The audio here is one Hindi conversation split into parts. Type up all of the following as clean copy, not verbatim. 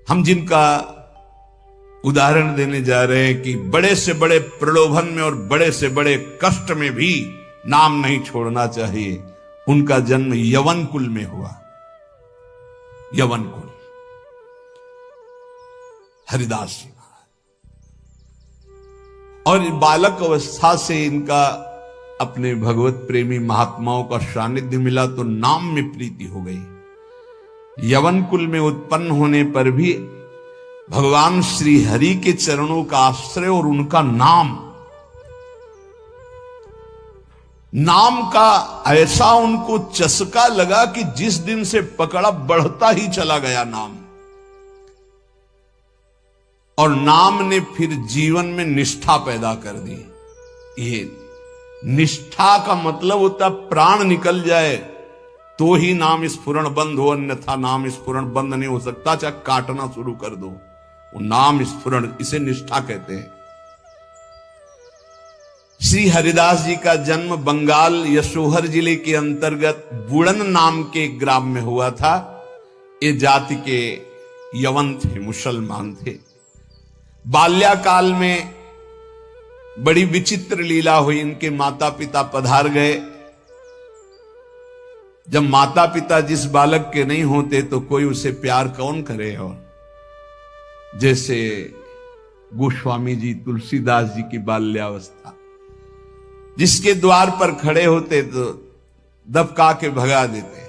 हम जिनका उदाहरण देने जा रहे हैं कि बड़े से बड़े प्रलोभन में और बड़े से बड़े कष्ट में भी नाम नहीं छोड़ना चाहिए, उनका जन्म यवन कुल में हुआ। यवन कुल, हरिदास जी महाराज। और बालक अवस्था से इनका अपने भगवत प्रेमी महात्माओं का सानिध्य मिला तो नाम में प्रीति हो गई। यवन कुल में उत्पन्न होने पर भी भगवान श्री हरि के चरणों का आश्रय और उनका नाम का ऐसा उनको चस्का लगा कि जिस दिन से पकड़ा बढ़ता ही चला गया नाम। और नाम ने फिर जीवन में निष्ठा पैदा कर दी। ये निष्ठा का मतलब होता प्राण निकल जाए तो ही नाम स्फुरण बंद हो, अन्यथा नाम स्फुरण बंद नहीं हो सकता। चाहे काटना शुरू कर दो, वो नाम स्फुरण, इसे निष्ठा कहते हैं। श्री हरिदास जी का जन्म बंगाल यशोहर जिले के अंतर्गत बुड़न नाम के ग्राम में हुआ था। ये जाति के यवन थे, मुसलमान थे। बाल्याकाल में बड़ी विचित्र लीला हुई। इनके माता पिता पधार गए। जब माता पिता जिस बालक के नहीं होते तो कोई उसे प्यार कौन करे। और जैसे गोस्वामी जी, तुलसीदास जी की बाल्यावस्था, जिसके द्वार पर खड़े होते तो दबका के भगा देते,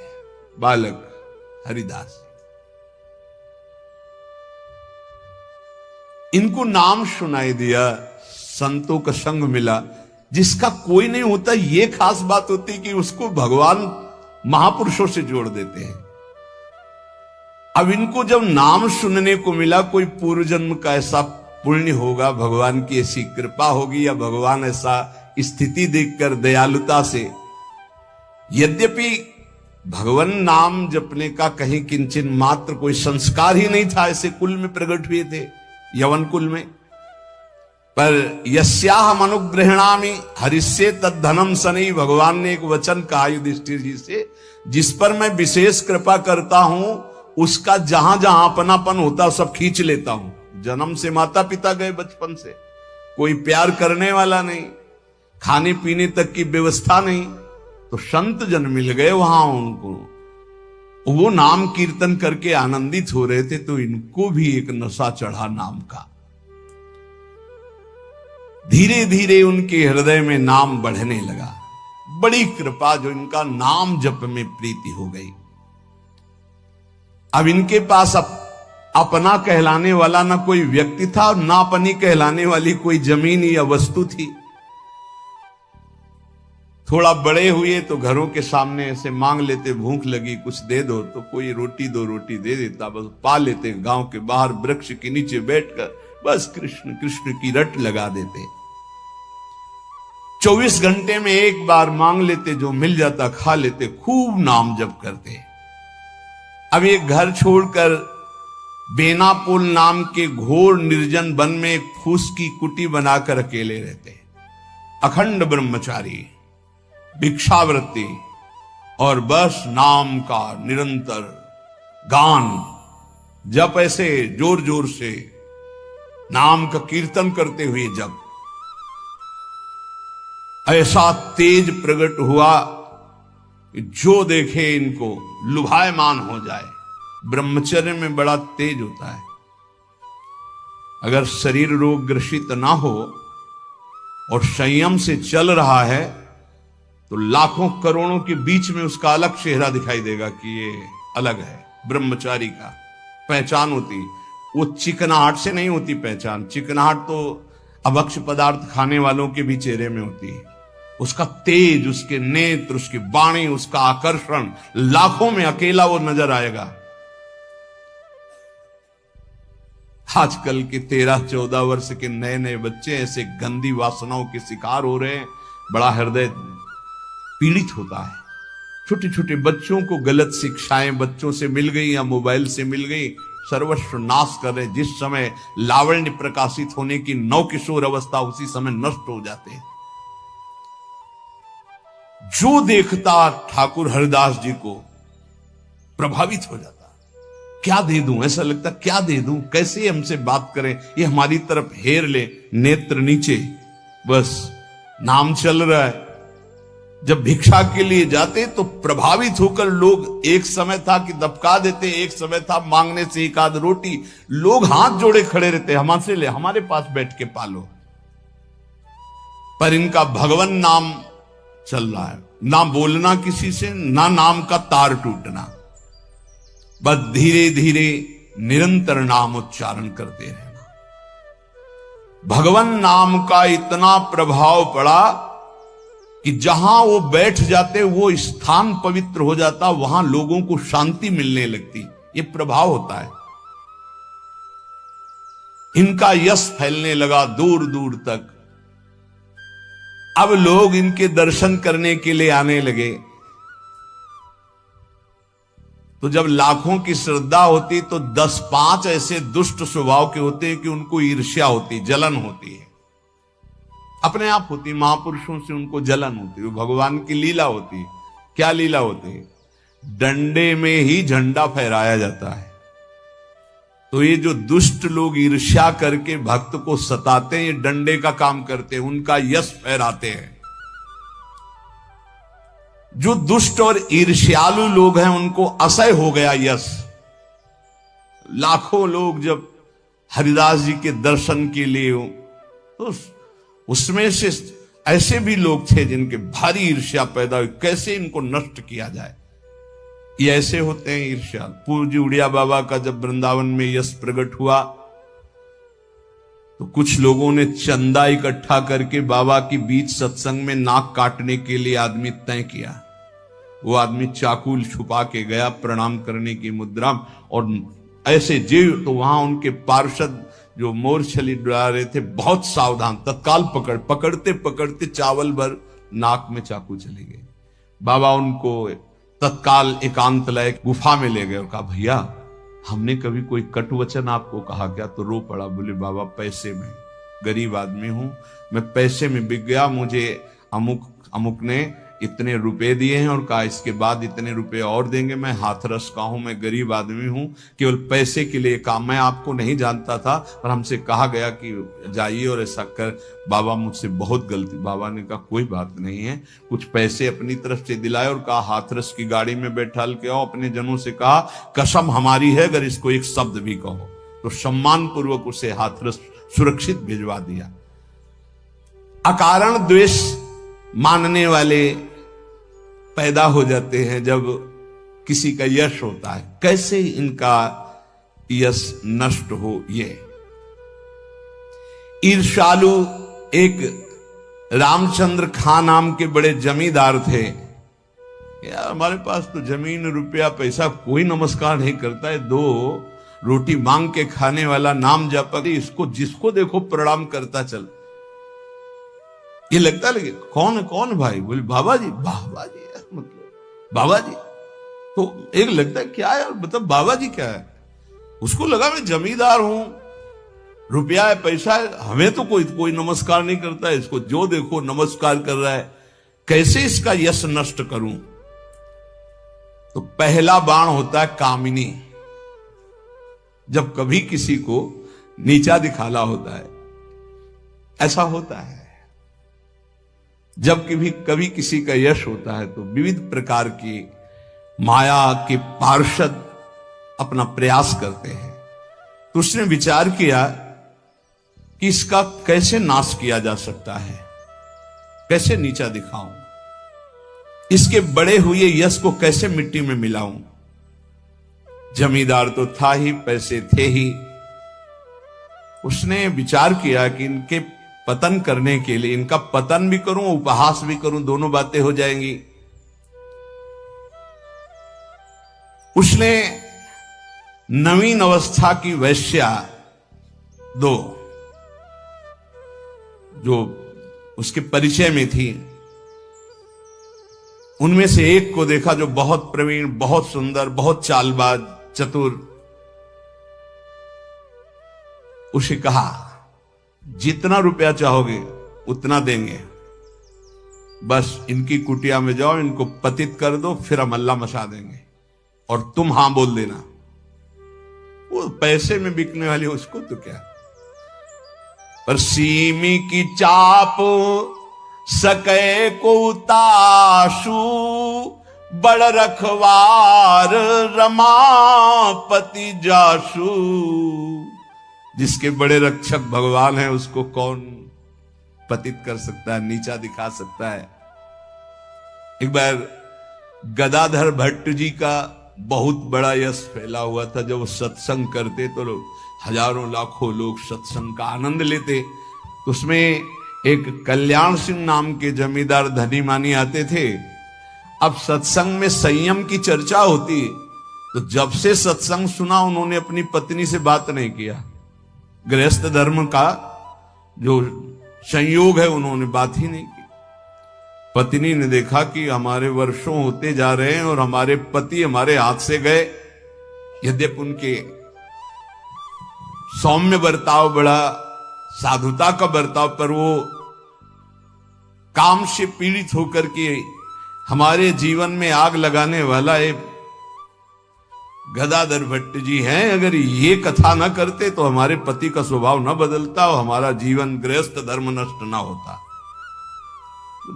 बालक हरिदास। इनको नाम सुनाई दिया, संतों का संग मिला, जिसका कोई नहीं होता। ये खास बात होती कि उसको भगवान महापुरुषों से जोड़ देते हैं। अब इनको जब नाम सुनने को मिला, कोई पूर्व जन्म का ऐसा पुण्य होगा, भगवान की ऐसी कृपा होगी, या भगवान ऐसा स्थिति देखकर दयालुता से, यद्यपि भगवान नाम जपने का कहीं किंचन मात्र कोई संस्कार ही नहीं था, ऐसे कुल में प्रकट हुए थे, यवन कुल में। पर यस्याहम अनुग्रहणामि हरिष्ये तद्धनम सनई, भगवान ने एक वचन कहा युधिष्ठिर जी से, जिस पर मैं विशेष कृपा करता हूं उसका जहां जहां अपनापन होता सब खींच लेता हूं। जन्म से माता पिता गए, बचपन से कोई प्यार करने वाला नहीं, खाने पीने तक की व्यवस्था नहीं, तो संत जन मिल गए वहां उनको। वो नाम कीर्तन करके आनंदित हो रहे थे, तो इनको भी एक नशा चढ़ा नाम का। धीरे धीरे उनके हृदय में नाम बढ़ने लगा। बड़ी कृपा जो इनका नाम जप में प्रीति हो गई। अब इनके पास अपना कहलाने वाला ना कोई व्यक्ति था और ना अपनी कहलाने वाली कोई जमीन या वस्तु थी। थोड़ा बड़े हुए तो घरों के सामने ऐसे मांग लेते, भूख लगी कुछ दे दो, तो कोई रोटी दो रोटी दे देता, बस पा लेते। गांव के बाहर वृक्ष के नीचे बैठकर बस कृष्ण कृष्ण की रट लगा देते। 24 घंटे में एक बार मांग लेते, जो मिल जाता खा लेते, खूब नाम जप करते। अब ये घर छोड़कर बेनापुल नाम के घोर निर्जन वन में एक फूस की कुटी बनाकर अकेले रहते। अखंड ब्रह्मचारी, भिक्षावृत्ति और बस नाम का निरंतर गान जप, ऐसे जोर जोर से नाम का कीर्तन करते हुए जब ऐसा तेज प्रकट हुआ कि जो देखे इनको लुभायमान हो जाए। ब्रह्मचर्य में बड़ा तेज होता है। अगर शरीर रोग ग्रसित ना हो और संयम से चल रहा है तो लाखों करोड़ों के बीच में उसका अलग चेहरा दिखाई देगा कि ये अलग है। ब्रह्मचारी का पहचान होती, वो चिकनाहट से नहीं होती पहचान। चिकनाहट तो अभक्ष पदार्थ खाने वालों के भी चेहरे में होती है। उसका तेज, उसके नेत्र, उसकी वाणी, उसका आकर्षण, लाखों में अकेला वो नजर आएगा। आजकल के 13-14 वर्ष के नए नए बच्चे ऐसे गंदी वासनाओं के शिकार हो रहे हैं, बड़ा हृदय पीड़ित होता है। छोटे छोटे बच्चों को गलत शिक्षाएं बच्चों से मिल गई या मोबाइल से मिल गई, सर्वस्व नाश कर रहे। जिस समय लावण्य प्रकाशित होने की नव किशोर अवस्था, उसी समय नष्ट हो जाते हैं। जो देखता ठाकुर हरिदास जी को प्रभावित हो जाता। क्या दे दूं, ऐसा लगता क्या दे दूं, कैसे हमसे बात करें, ये हमारी तरफ हेर ले, नेत्र नीचे, बस नाम चल रहा है। जब भिक्षा के लिए जाते तो प्रभावित होकर लोग, एक समय था कि दबका देते, एक समय था मांगने से एक आध रोटी, लोग हाथ जोड़े खड़े रहते, हमसे ले, हमारे पास बैठ के पालो। पर इनका भगवान नाम चल रहा है, ना बोलना किसी से, ना नाम का तार टूटना, बस धीरे धीरे निरंतर नाम उच्चारण करते रहना। भगवान नाम का इतना प्रभाव पड़ा कि जहां वो बैठ जाते वो स्थान पवित्र हो जाता, वहां लोगों को शांति मिलने लगती। ये प्रभाव होता है। इनका यश फैलने लगा दूर दूर तक। अब लोग इनके दर्शन करने के लिए आने लगे। तो जब लाखों की श्रद्धा होती तो 10-5 ऐसे दुष्ट स्वभाव के होते हैं कि उनको ईर्ष्या होती, जलन होती है, अपने आप होती, महापुरुषों से उनको जलन होती है। वो भगवान की लीला होती है। क्या लीला होती है? डंडे में ही झंडा फहराया जाता है। तो ये जो दुष्ट लोग ईर्ष्या करके भक्त को सताते हैं, ये डंडे का काम करते हैं, उनका यश फहराते हैं। जो दुष्ट और ईर्ष्यालु लोग हैं उनको असह्य हो गया यश। लाखों लोग जब हरिदास जी के दर्शन के लिए हो, तो उसमें से ऐसे भी लोग थे जिनके भारी ईर्ष्या पैदा हुई, कैसे इनको नष्ट किया जाए। ये ऐसे होते हैं ईर्ष्या। पूज्य उड़िया बाबा का जब वृंदावन में यश प्रकट हुआ तो कुछ लोगों ने चंदा इकट्ठा करके बाबा की बीच सत्संग में नाक काटने के लिए आदमी तय किया। वो आदमी चाकू छुपा के गया प्रणाम करने की मुद्रा, और ऐसे जीव तो वहां उनके पार्षद जो मोरछली डरा रहे थे बहुत सावधान, तत्काल पकड़ते पकड़ते चावल भर नाक में चाकू चले गए। बाबा उनको तत्काल एकांत लय गुफा में ले गए और कहा, भैया हमने कभी कोई कटु वचन आपको कहा क्या? तो रो पड़ा, बोले बाबा पैसे में, गरीब आदमी हूं मैं, पैसे में बिक गया, मुझे अमुक ने इतने रुपए दिए हैं और कहा इसके बाद इतने रुपए और देंगे, मैं हाथरस का हूं, मैं गरीब आदमी हूं, केवल पैसे के लिए काम, मैं आपको नहीं जानता था पर हमसे कहा गया कि जाइए और ऐसा कर। बाबा मुझसे बहुत गलती। बाबा ने कहा कोई बात नहीं है, कुछ पैसे अपनी तरफ से दिलाए और कहा हाथरस की गाड़ी में बैठाल के आओ। अपने जनों से कहा कसम हमारी है अगर इसको एक शब्द भी कहो, तो सम्मान पूर्वक उसे हाथरस सुरक्षित भिजवा दिया। अकारण द्वेष मानने वाले पैदा हो जाते हैं जब किसी का यश होता है। कैसे इनका यश नष्ट हो? ये ईर्ष्यालु एक रामचंद्र खां नाम के बड़े जमींदार थे। यार हमारे पास तो जमीन रुपया पैसा, कोई नमस्कार नहीं करता है, 2 रोटी मांग के खाने वाला, नाम जपा, इसको जिसको देखो प्रणाम करता चल। ये लगता लगे कौन भाई? बोले बाबा जी। बाबा जी मतलब बाबा जी, तो एक लगता है क्या है मतलब बाबा जी क्या है? उसको लगा मैं जमींदार हूं, रुपया है, पैसा है, हमें तो कोई नमस्कार नहीं करता है, इसको जो देखो नमस्कार कर रहा है, कैसे इसका यश नष्ट करूं? तो पहला बाण होता है कामिनी। जब कभी किसी को नीचा दिखाना होता है, ऐसा होता है। जब कभी किसी का यश होता है तो विविध प्रकार की माया के पार्षद अपना प्रयास करते हैं। तो उसने विचार किया कि इसका कैसे नाश किया जा सकता है, कैसे नीचा दिखाऊं, इसके बड़े हुए यश को कैसे मिट्टी में मिलाऊं। जमींदार तो था ही, पैसे थे ही। उसने विचार किया कि इनके पतन करने के लिए, इनका पतन भी करूं, उपहास भी करूं, दोनों बातें हो जाएंगी। उसने नवीन अवस्था की वैश्या 2 जो उसके परिचय में थी, उनमें से एक को देखा जो बहुत प्रवीण, बहुत सुंदर, बहुत चालबाज, चतुर। उसे कहा जितना रुपया चाहोगे उतना देंगे, बस इनकी कुटिया में जाओ, इनको पतित कर दो, फिर हम अल्लाह मचा देंगे और तुम हां बोल देना। वो पैसे में बिकने वाली उसको तो क्या। पर सीमी की चाप सके को ताशु, बड़ रखवार रमापति जाशु। जिसके बड़े रक्षक भगवान है उसको कौन पतित कर सकता है, नीचा दिखा सकता है। एक बार गदाधर भट्ट जी का बहुत बड़ा यश फैला हुआ था। जब वो सत्संग करते तो हजारों लाखों लोग सत्संग का आनंद लेते। तो उसमें एक कल्याण सिंह नाम के जमींदार धनी मानी आते थे। अब सत्संग में संयम की चर्चा होती, तो जब से सत्संग सुना उन्होंने अपनी पत्नी से बात नहीं किया। गृहस्थ धर्म का जो संयोग है उन्होंने बात ही नहीं की। पत्नी ने देखा कि हमारे वर्षों होते जा रहे हैं और हमारे पति हमारे हाथ से गए। यद्यपि उनके सौम्य बर्ताव, बड़ा साधुता का बर्ताव, पर वो काम से पीड़ित होकर के हमारे जीवन में आग लगाने वाला एक गदाधर भट्ट जी हैं। अगर ये कथा ना करते तो हमारे पति का स्वभाव ना बदलता और हमारा जीवन गृहस्थ धर्म नष्ट ना होता।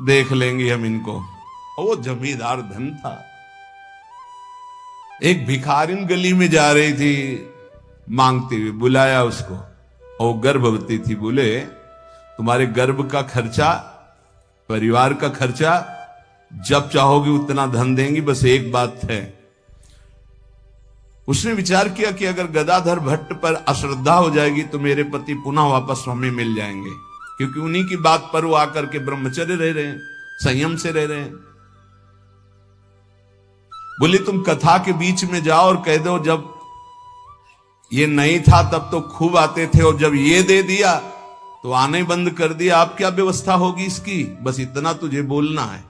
देख लेंगे हम इनको। और वो जमींदार धन था। एक भिखारिन गली में जा रही थी मांगती हुई, बुलाया उसको और गर्भवती थी। बोले तुम्हारे गर्भ का खर्चा, परिवार का खर्चा जब चाहोगी उतना धन देंगी, बस एक बात है। उसने विचार किया कि अगर गदाधर भट्ट पर अश्रद्धा हो जाएगी तो मेरे पति पुनः वापस हमें मिल जाएंगे, क्योंकि उन्हीं की बात पर वो आकर के ब्रह्मचर्य रह रहे हैं, संयम से रह रहे हैं। बोले तुम कथा के बीच में जाओ और कह दो जब ये नहीं था तब तो खूब आते थे और जब ये दे दिया तो आने बंद कर दिया, आप क्या व्यवस्था होगी इसकी, बस इतना तुझे बोलना है।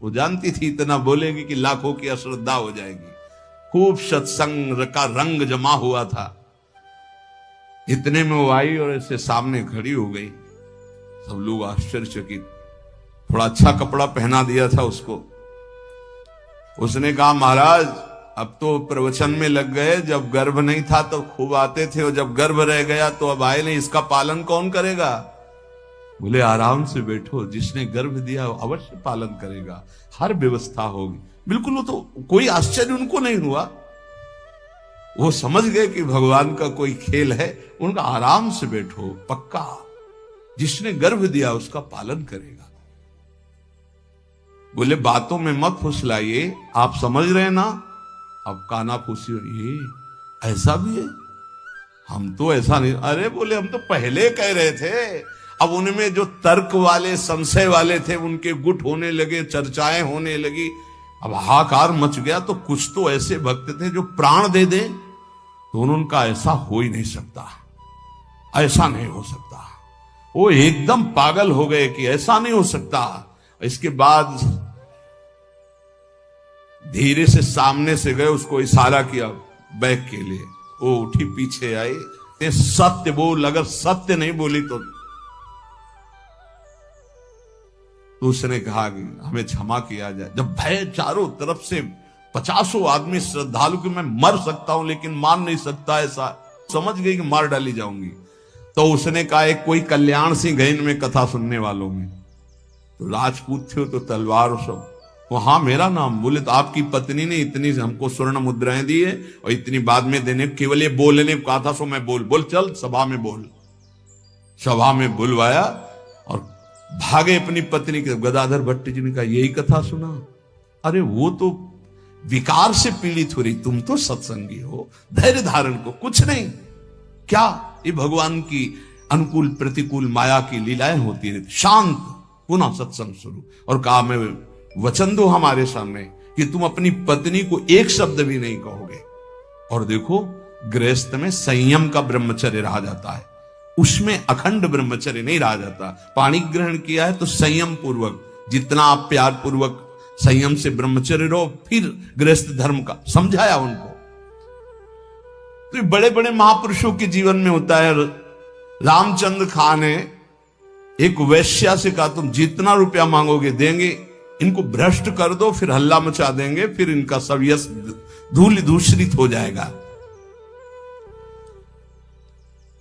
वो जानती थी इतना बोलेगी कि लाखों की अश्रद्धा हो जाएगी। खूब सत्संग का रंग जमा हुआ था। इतने में वो आई और ऐसे सामने खड़ी हो गई। सब लोग आश्चर्यचकित। थोड़ा अच्छा कपड़ा पहना दिया था उसको। उसने कहा महाराज अब तो प्रवचन में लग गए, जब गर्भ नहीं था तो खूब आते थे और जब गर्भ रह गया तो अब आए नहीं, इसका पालन कौन करेगा। बोले आराम से बैठो, जिसने गर्भ दिया अवश्य पालन करेगा, हर व्यवस्था होगी। बिल्कुल। वो तो कोई आश्चर्य उनको नहीं हुआ। वो समझ गए कि भगवान का कोई खेल है। उनका आराम से बैठो, पक्का जिसने गर्भ दिया उसका पालन करेगा। बोले बातों में मत फुसलाइए, आप समझ रहे हैं ना। अब काना फूसी, ये ऐसा भी है, हम तो ऐसा नहीं। अरे बोले हम तो पहले कह रहे थे। अब उनमें जो तर्क वाले, संशय वाले थे उनके गुट होने लगे, चर्चाएं होने लगी। अब हाहाकार मच गया। तो कुछ तो ऐसे भक्त थे जो प्राण दे दें तो उनका ऐसा हो ही नहीं सकता, ऐसा नहीं हो सकता। वो एकदम पागल हो गए कि ऐसा नहीं हो सकता। इसके बाद धीरे से सामने से गए, उसको इशारा किया बैग के लिए। वो उठी, पीछे आई। सत्य बोल, अगर सत्य नहीं बोली तो उसने कहा कि हमें क्षमा किया जाए। जब भय चारों तरफ से 50 आदमी श्रद्धालु कि मैं मर सकता हूं लेकिन मार नहीं सकता, ऐसा समझ गई कि मार डाली जाऊंगी। तो उसने कहा एक कोई कल्याण सिंह है इनमें कथा सुनने वालों में, तो राजपूत थे तो तलवार और सब। हाँ मेरा नाम। बोले तो आपकी पत्नी ने इतनी हमको स्वर्ण मुद्राएं दी है और इतनी बाद में देने, केवल ये बोलने को कहा था, सो मैं बोल चल सभा में बोल। सभा में बुलवाया और भागे अपनी पत्नी के। गदाधर भट्ट जी ने कहा यही कथा सुना। अरे वो तो विकार से पीड़ित हो रही, तुम तो सत्संगी हो, धैर्य धारण को कुछ नहीं। क्या ये भगवान की अनुकूल प्रतिकूल माया की लीलाएं होती रहती। शांत, पुनः सत्संग शुरू। और कहा मैं वचन दो हमारे सामने कि तुम अपनी पत्नी को एक शब्द भी नहीं कहोगे। और देखो गृहस्थ में संयम का ब्रह्मचर्य रहा जाता है, उसमें अखंड ब्रह्मचर्य नहीं रहा जाता। पाणी ग्रहण किया है तो संयम पूर्वक, जितना आप प्यार पूर्वक संयम से ब्रह्मचर्य रहो, फिर गृहस्थ धर्म का समझाया उनको। तो बड़े बड़े महापुरुषों के जीवन में होता है। रामचंद्र खान ने एक वैश्या से कहा तुम जितना रुपया मांगोगे देंगे, इनको भ्रष्ट कर दो, फिर हल्ला मचा देंगे, फिर इनका सब यश धूल दूषित हो जाएगा।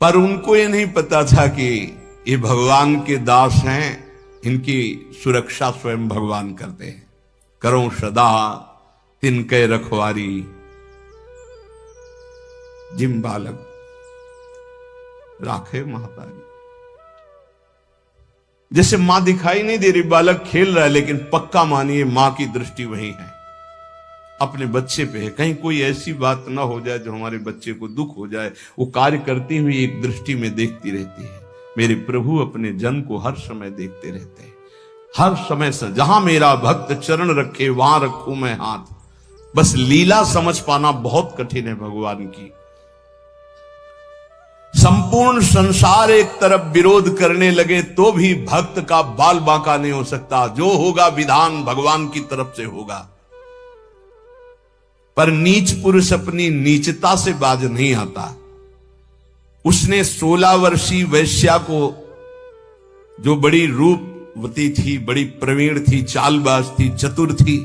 पर उनको ये नहीं पता था कि ये भगवान के दास हैं, इनकी सुरक्षा स्वयं भगवान करते हैं। करो सदा तिनके रखवारी, जिम बालक राखे महतारी। जैसे मां दिखाई नहीं दे रही, बालक खेल रहा है, लेकिन पक्का मानिए मां की दृष्टि वहीं है, अपने बच्चे पे है। कहीं कोई ऐसी बात ना हो जाए जो हमारे बच्चे को दुख हो जाए, वो कार्य करती हुई एक दृष्टि में देखती रहती है। मेरे प्रभु अपने जन को हर समय देखते रहते हैं, हर समय से। जहां मेरा भक्त चरण रखे वहां रखूं मैं हाथ। बस लीला समझ पाना बहुत कठिन है भगवान की। संपूर्ण संसार एक तरफ विरोध करने लगे तो भी भक्त का बाल बांका नहीं हो सकता। जो होगा विधान भगवान की तरफ से होगा। पर नीच पुरुष अपनी नीचता से बाज नहीं आता। उसने 16 वर्षीय वैश्या को, जो बड़ी रूपवती थी, बड़ी प्रवीण थी, चालबाज थी, चतुर थी,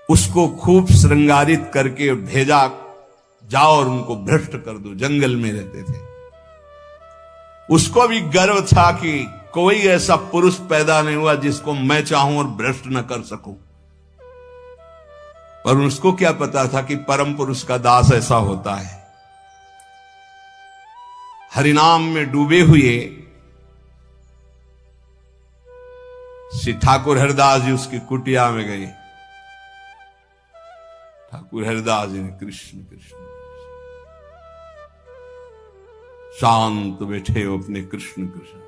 उसको खूब श्रृंगारित करके भेजा, जाओ और उनको भ्रष्ट कर दो। जंगल में रहते थे। उसको भी गर्व था कि कोई ऐसा पुरुष पैदा नहीं हुआ जिसको मैं चाहूं और भ्रष्ट न कर सकूं। पर उसको क्या पता था कि परम पुरुष का दास ऐसा होता है। हरिनाम में डूबे हुए श्री ठाकुर हरिदास जी उसकी कुटिया में गए। ठाकुर हरिदास जी ने कृष्ण कृष्ण शांत बैठे हो अपने कृष्ण कृष्ण,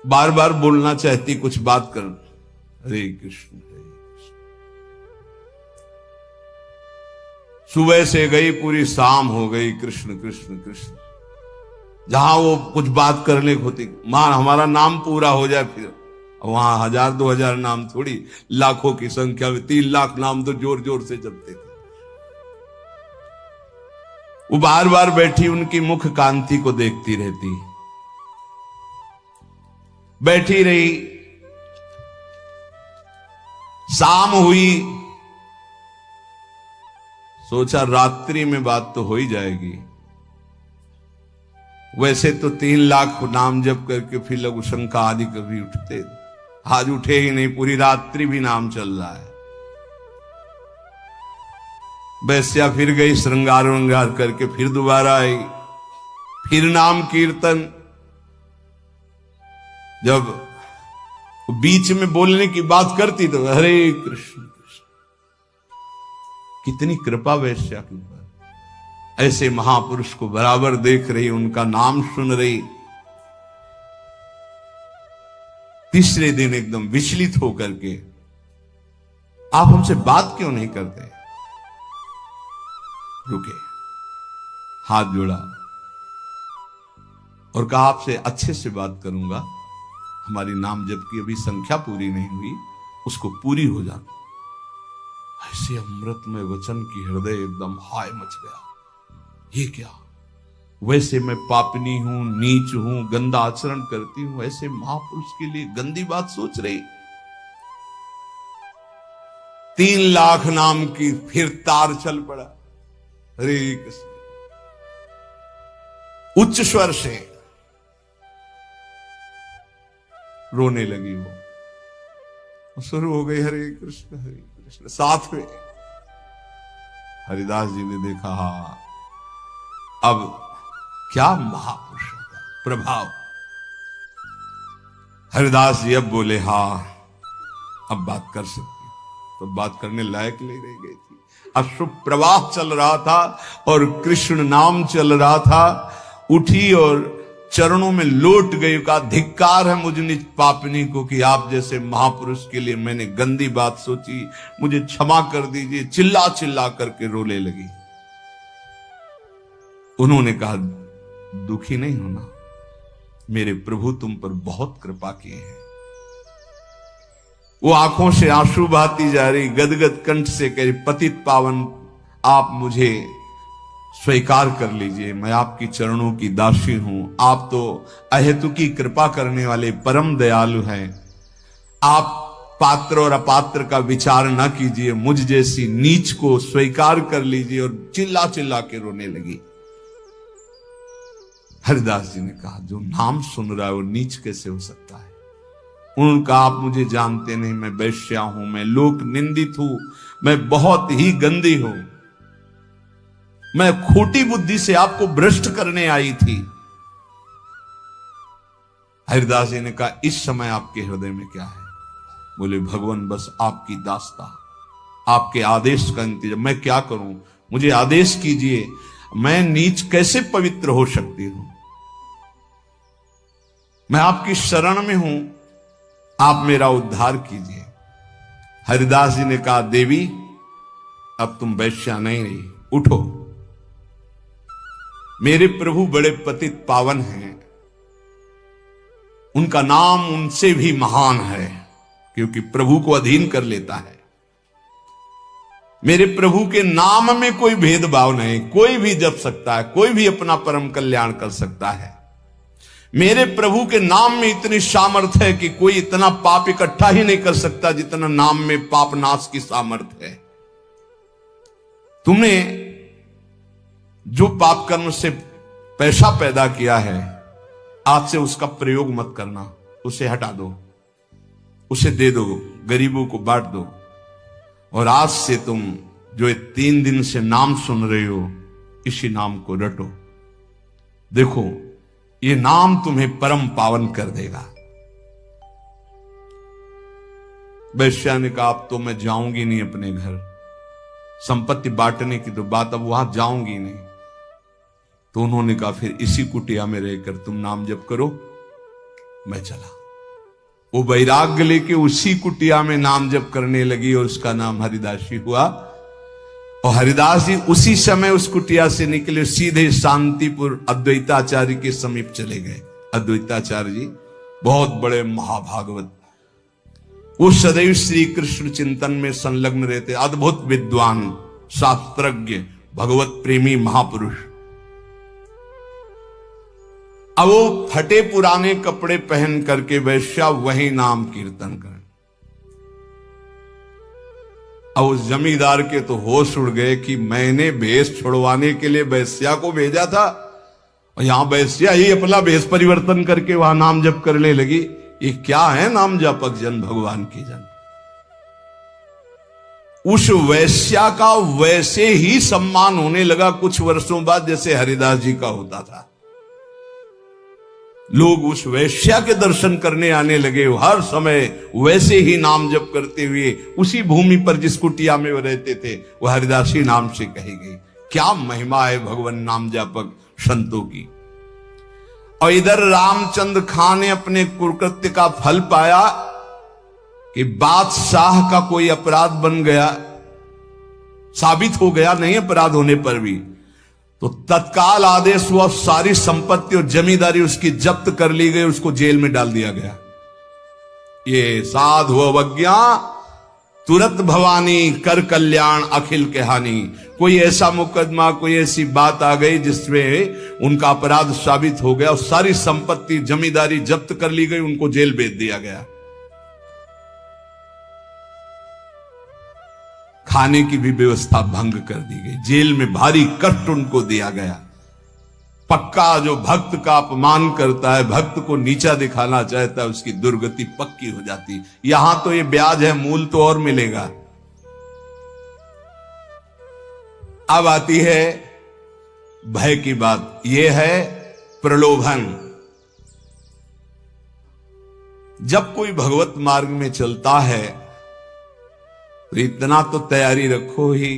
बार बार बोलना चाहती, कुछ बात कर, हरे कृष्ण हरे कृष्ण। सुबह से गई, पूरी शाम हो गई, कृष्ण कृष्ण कृष्ण। जहां वो कुछ बात करने को होती, मां हमारा नाम पूरा हो जाए, फिर वहां 1000-2000 नाम थोड़ी, लाखों की संख्या में 3 लाख नाम तो जोर जोर से जपते थे। वो बार बार बैठी उनकी मुख कांति को देखती रहती, बैठी रही। शाम हुई, सोचा रात्रि में बात तो हो ही जाएगी। वैसे तो 3 लाख नाम जप करके फिर लघु शंका आदि कभी उठते, आज उठे ही नहीं, पूरी रात्रि भी नाम चल रहा है। वैश्या फिर गई, श्रृंगार वंगार करके फिर दोबारा आई, फिर नाम कीर्तन। जब बीच में बोलने की बात करती तो हरे कृष्ण कृष्ण। कितनी कृपा वैश्या के ऊपर। ऐसे महापुरुष को बराबर देख रही, उनका नाम सुन रही। तीसरे दिन एकदम विचलित होकर के, आप हमसे बात क्यों नहीं करते? रुके, हाथ जोड़ा और कहा आपसे अच्छे से बात करूंगा, हमारी नाम जप की अभी संख्या पूरी नहीं हुई, उसको पूरी हो जाए। ऐसे अमृतमय वचन की हृदय एकदम हाय मच गया। ये क्या? वैसे मैं पापनी हूं, नीच हूं, गंदा आचरण करती हूं, ऐसे महापुरुष के लिए गंदी बात सोच रही। 3 लाख नाम की फिर तार चल पड़ा। हरे कृष्ण, उच्च स्वर से रोने लगी वो, शुरू हो गई हरे कृष्ण हरे कृष्ण। साथ में हरिदास जी ने देखा, हाँ अब क्या महापुरुषों का प्रभाव। हरिदास जी अब बोले, हाँ अब बात कर सकती। तो बात करने लायक नहीं रह गई थी। अश्रु प्रवाह चल रहा था और कृष्ण नाम चल रहा था। उठी और चरणों में लौट गई, का धिक्कार है मुझ निज पापनी को कि आप जैसे महापुरुष के लिए मैंने गंदी बात सोची, मुझे क्षमा कर दीजिए। चिल्ला चिल्ला करके रोने लगी। उन्होंने कहा, दुखी नहीं होना, मेरे प्रभु तुम पर बहुत कृपा किए हैं। वो आंखों से आंसू बहाती जा रही, गदगद कंठ से कह रही, पतित पावन आप मुझे स्वीकार कर लीजिए, मैं आपकी चरणों की दासी हूं। आप तो अहेतुकी कृपा करने वाले परम दयालु हैं। आप पात्र और अपात्र का विचार ना कीजिए, मुझ जैसी नीच को स्वीकार कर लीजिए। और चिल्ला चिल्ला के रोने लगी। हरिदास जी ने कहा, जो नाम सुन रहा है वो नीच कैसे हो सकता है? उनका, आप मुझे जानते नहीं, मैं वैश्या हूं, मैं लोक निंदित हूं, मैं बहुत ही गंदी हूं, मैं खोटी बुद्धि से आपको भ्रष्ट करने आई थी। हरिदास जी ने कहा, इस समय आपके हृदय में क्या है? बोले, भगवान बस आपकी दास्ता, आपके आदेश का इंतजार। मैं क्या करूं? मुझे आदेश कीजिए, मैं नीच कैसे पवित्र हो सकती हूं? मैं आपकी शरण में हूं, आप मेरा उद्धार कीजिए। हरिदास जी ने कहा, देवी अब तुम वैश्या नहीं रही, उठो। मेरे प्रभु बड़े पतित पावन हैं, उनका नाम उनसे भी महान है, क्योंकि प्रभु को अधीन कर लेता है। मेरे प्रभु के नाम में कोई भेदभाव नहीं, कोई भी जप सकता है, कोई भी अपना परम कल्याण कर सकता है। मेरे प्रभु के नाम में इतनी सामर्थ्य है कि कोई इतना पाप इकट्ठा ही नहीं कर सकता जितना नाम में पाप नाश की सामर्थ्य है। तुमने जो पाप कर्म से पैसा पैदा किया है, आज से उसका प्रयोग मत करना, उसे हटा दो, उसे दे दो, गरीबों को बांट दो। और आज से तुम जो 3 दिन से नाम सुन रहे हो, इसी नाम को रटो। देखो, ये नाम तुम्हें परम पावन कर देगा। वैश्या ने कहा, अब तो मैं जाऊंगी नहीं अपने घर, संपत्ति बांटने की तो बात, अब वहां जाऊंगी नहीं। तो उन्होंने कहा, फिर इसी कुटिया में रहकर तुम नाम जप करो। मैं चला। वो वैराग्य लेके उसी कुटिया में नाम जप करने लगी और उसका नाम हरिदासी हुआ। और हरिदास जी उसी समय उस कुटिया से निकले, सीधे शांतिपुर अद्वैताचार्य के समीप चले गए। अद्वैताचार्य जी बहुत बड़े महाभागवत, वो सदैव श्री कृष्ण चिंतन में संलग्न रहते, अद्भुत विद्वान, शास्त्रज्ञ, भगवत प्रेमी महापुरुष। अब वो फटे पुराने कपड़े पहन करके वैश्या वही नाम कीर्तन कर। अब उस जमींदार के तो होश उड़ गए कि मैंने भेष छुड़वाने के लिए वैश्या को भेजा था और यहां वैश्या ही अपना भेष परिवर्तन करके वहां नाम जप करने लगी। ये क्या है नाम जापक जन, भगवान की जन। उस वैश्या का वैसे ही सम्मान होने लगा कुछ वर्षों बाद जैसे हरिदास जी का होता था। लोग उस वैश्या के दर्शन करने आने लगे, हर समय वैसे ही नाम जप करते हुए उसी भूमि पर जिस कुटिया में वो रहते थे वह हरिदासी नाम से कही गई। क्या महिमा है भगवान नाम जापक संतों की। और इधर रामचंद्र खां ने अपने कुकृत्य का फल पाया कि बादशाह का कोई अपराध बन गया, साबित हो गया नहीं अपराध होने पर भी, तो तत्काल आदेश हुआ, सारी संपत्ति और जमींदारी उसकी जब्त कर ली गई, उसको जेल में डाल दिया गया। ये साधु अवज्ञा तुरंत भवानी, कर कल्याण अखिल के हानि। कोई ऐसा मुकदमा, कोई ऐसी बात आ गई जिसमें उनका अपराध साबित हो गया और सारी संपत्ति जमींदारी जब्त कर ली गई, उनको जेल भेज दिया गया। खाने की भी व्यवस्था भंग कर दी गई, जेल में भारी कष्ट उनको दिया गया। पक्का जो भक्त का अपमान करता है, भक्त को नीचा दिखाना चाहता है, उसकी दुर्गति पक्की हो जाती। यहां तो ये ब्याज है, मूल तो और मिलेगा। अब आती है भय की बात, यह है प्रलोभन। जब कोई भगवत मार्ग में चलता है तो इतना तो तैयारी रखो ही,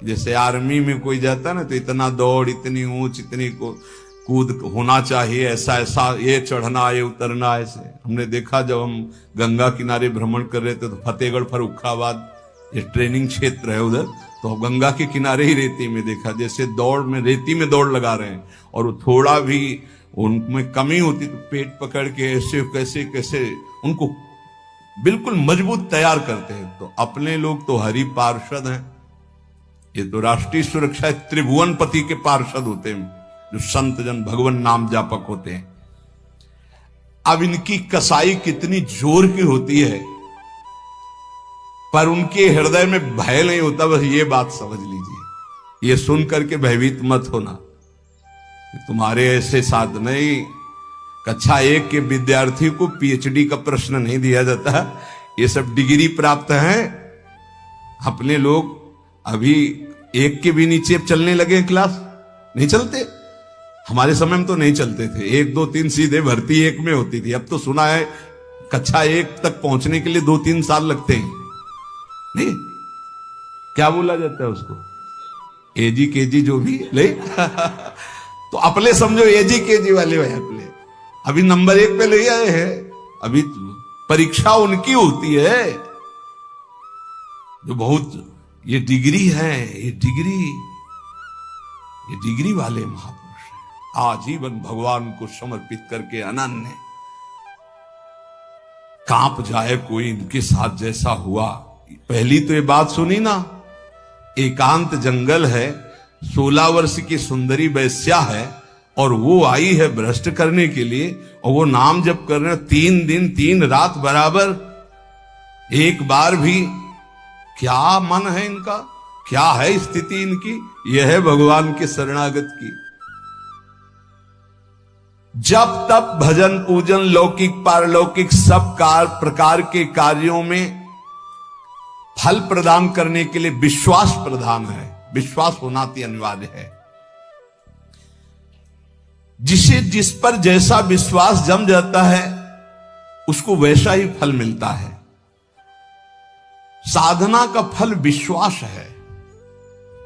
जैसे आर्मी में कोई जाता ना तो इतना दौड़, इतनी ऊंच, इतनी कूद होना चाहिए, ऐसा ऐसा, ये चढ़ना, ये उतरना। ऐसे हमने देखा जब हम गंगा किनारे भ्रमण कर रहे थे तो फतेहगढ़ फर्रुखाबाद ये ट्रेनिंग क्षेत्र है उधर, तो गंगा के किनारे ही रेती में देखा, जैसे दौड़ में रेती में दौड़ लगा रहे हैं और थोड़ा भी उनमें कमी होती तो पेट पकड़ के ऐसे कैसे कैसे उनको बिल्कुल मजबूत तैयार करते हैं। तो अपने लोग तो हरि पार्षद हैं, ये तो राष्ट्रीय सुरक्षा त्रिभुवनपति के पार्षद होते हैं, जो संत जन भगवान नाम जापक होते हैं। अब इनकी कसाई कितनी जोर की होती है, पर उनके हृदय में भय नहीं होता, बस ये बात समझ लीजिए। ये सुन करके भयभीत मत होना। तुम्हारे ऐसे साथ नहीं, कक्षा 1 के विद्यार्थी को पीएचडी का प्रश्न नहीं दिया जाता, ये सब डिग्री प्राप्त हैं। अपने लोग अभी 1 के भी नीचे चलने लगे क्लास, नहीं चलते। हमारे समय में तो नहीं चलते थे, 1 2 3 सीधे भर्ती 1 में होती थी। अब तो सुना है कक्षा 1 तक पहुंचने के लिए 2-3 साल लगते हैं। नहीं, क्या बोला जाता है उसको, एजी केजी जो भी ले तो अपने समझो एजी केजी वाले हैं अपने, अभी नंबर 1 पे ले आए हैं। अभी परीक्षा उनकी होती है जो बहुत, ये डिग्री है, ये डिग्री वाले महापुरुष हैं। आजीवन भगवान को समर्पित करके अनन्य, कांप जाए कोई इनके साथ जैसा हुआ। पहली तो ये बात सुनी ना, एकांत जंगल है, 16 वर्ष की सुंदरी वैश्या है, और वो आई है भ्रष्ट करने के लिए, और वो नाम जप कर रहे 3 दिन 3 रात बराबर, एक बार भी। क्या मन है इनका, क्या है स्थिति इनकी, यह है भगवान के शरणागत की। जब तप भजन पूजन लौकिक पारलौकिक सब प्रकार के कार्यों में फल प्रदान करने के लिए विश्वास प्रधान है, विश्वास होना अति अनिवार्य है। जिस पर जैसा विश्वास जम जाता है उसको वैसा ही फल मिलता है। साधना का फल विश्वास है।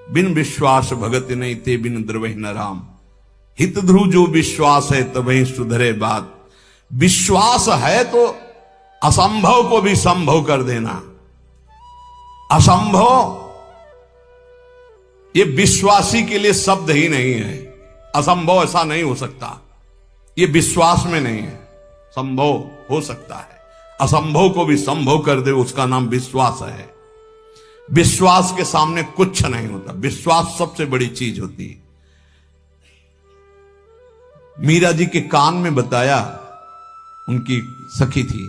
बिन विश्वास भगत नहीं ते बिन द्रवहि न राम, हित ध्रुव जो विश्वास है तभी सुधरे बात। विश्वास है तो असंभव को भी संभव कर देना। असंभव ये विश्वासी के लिए शब्द ही नहीं है। असंभव ऐसा नहीं हो सकता, ये विश्वास में नहीं है। संभव हो सकता है, असंभव को भी संभव कर दे, उसका नाम विश्वास है। विश्वास के सामने कुछ नहीं होता, विश्वास सबसे बड़ी चीज होती है। मीरा जी के कान में बताया, उनकी सखी थी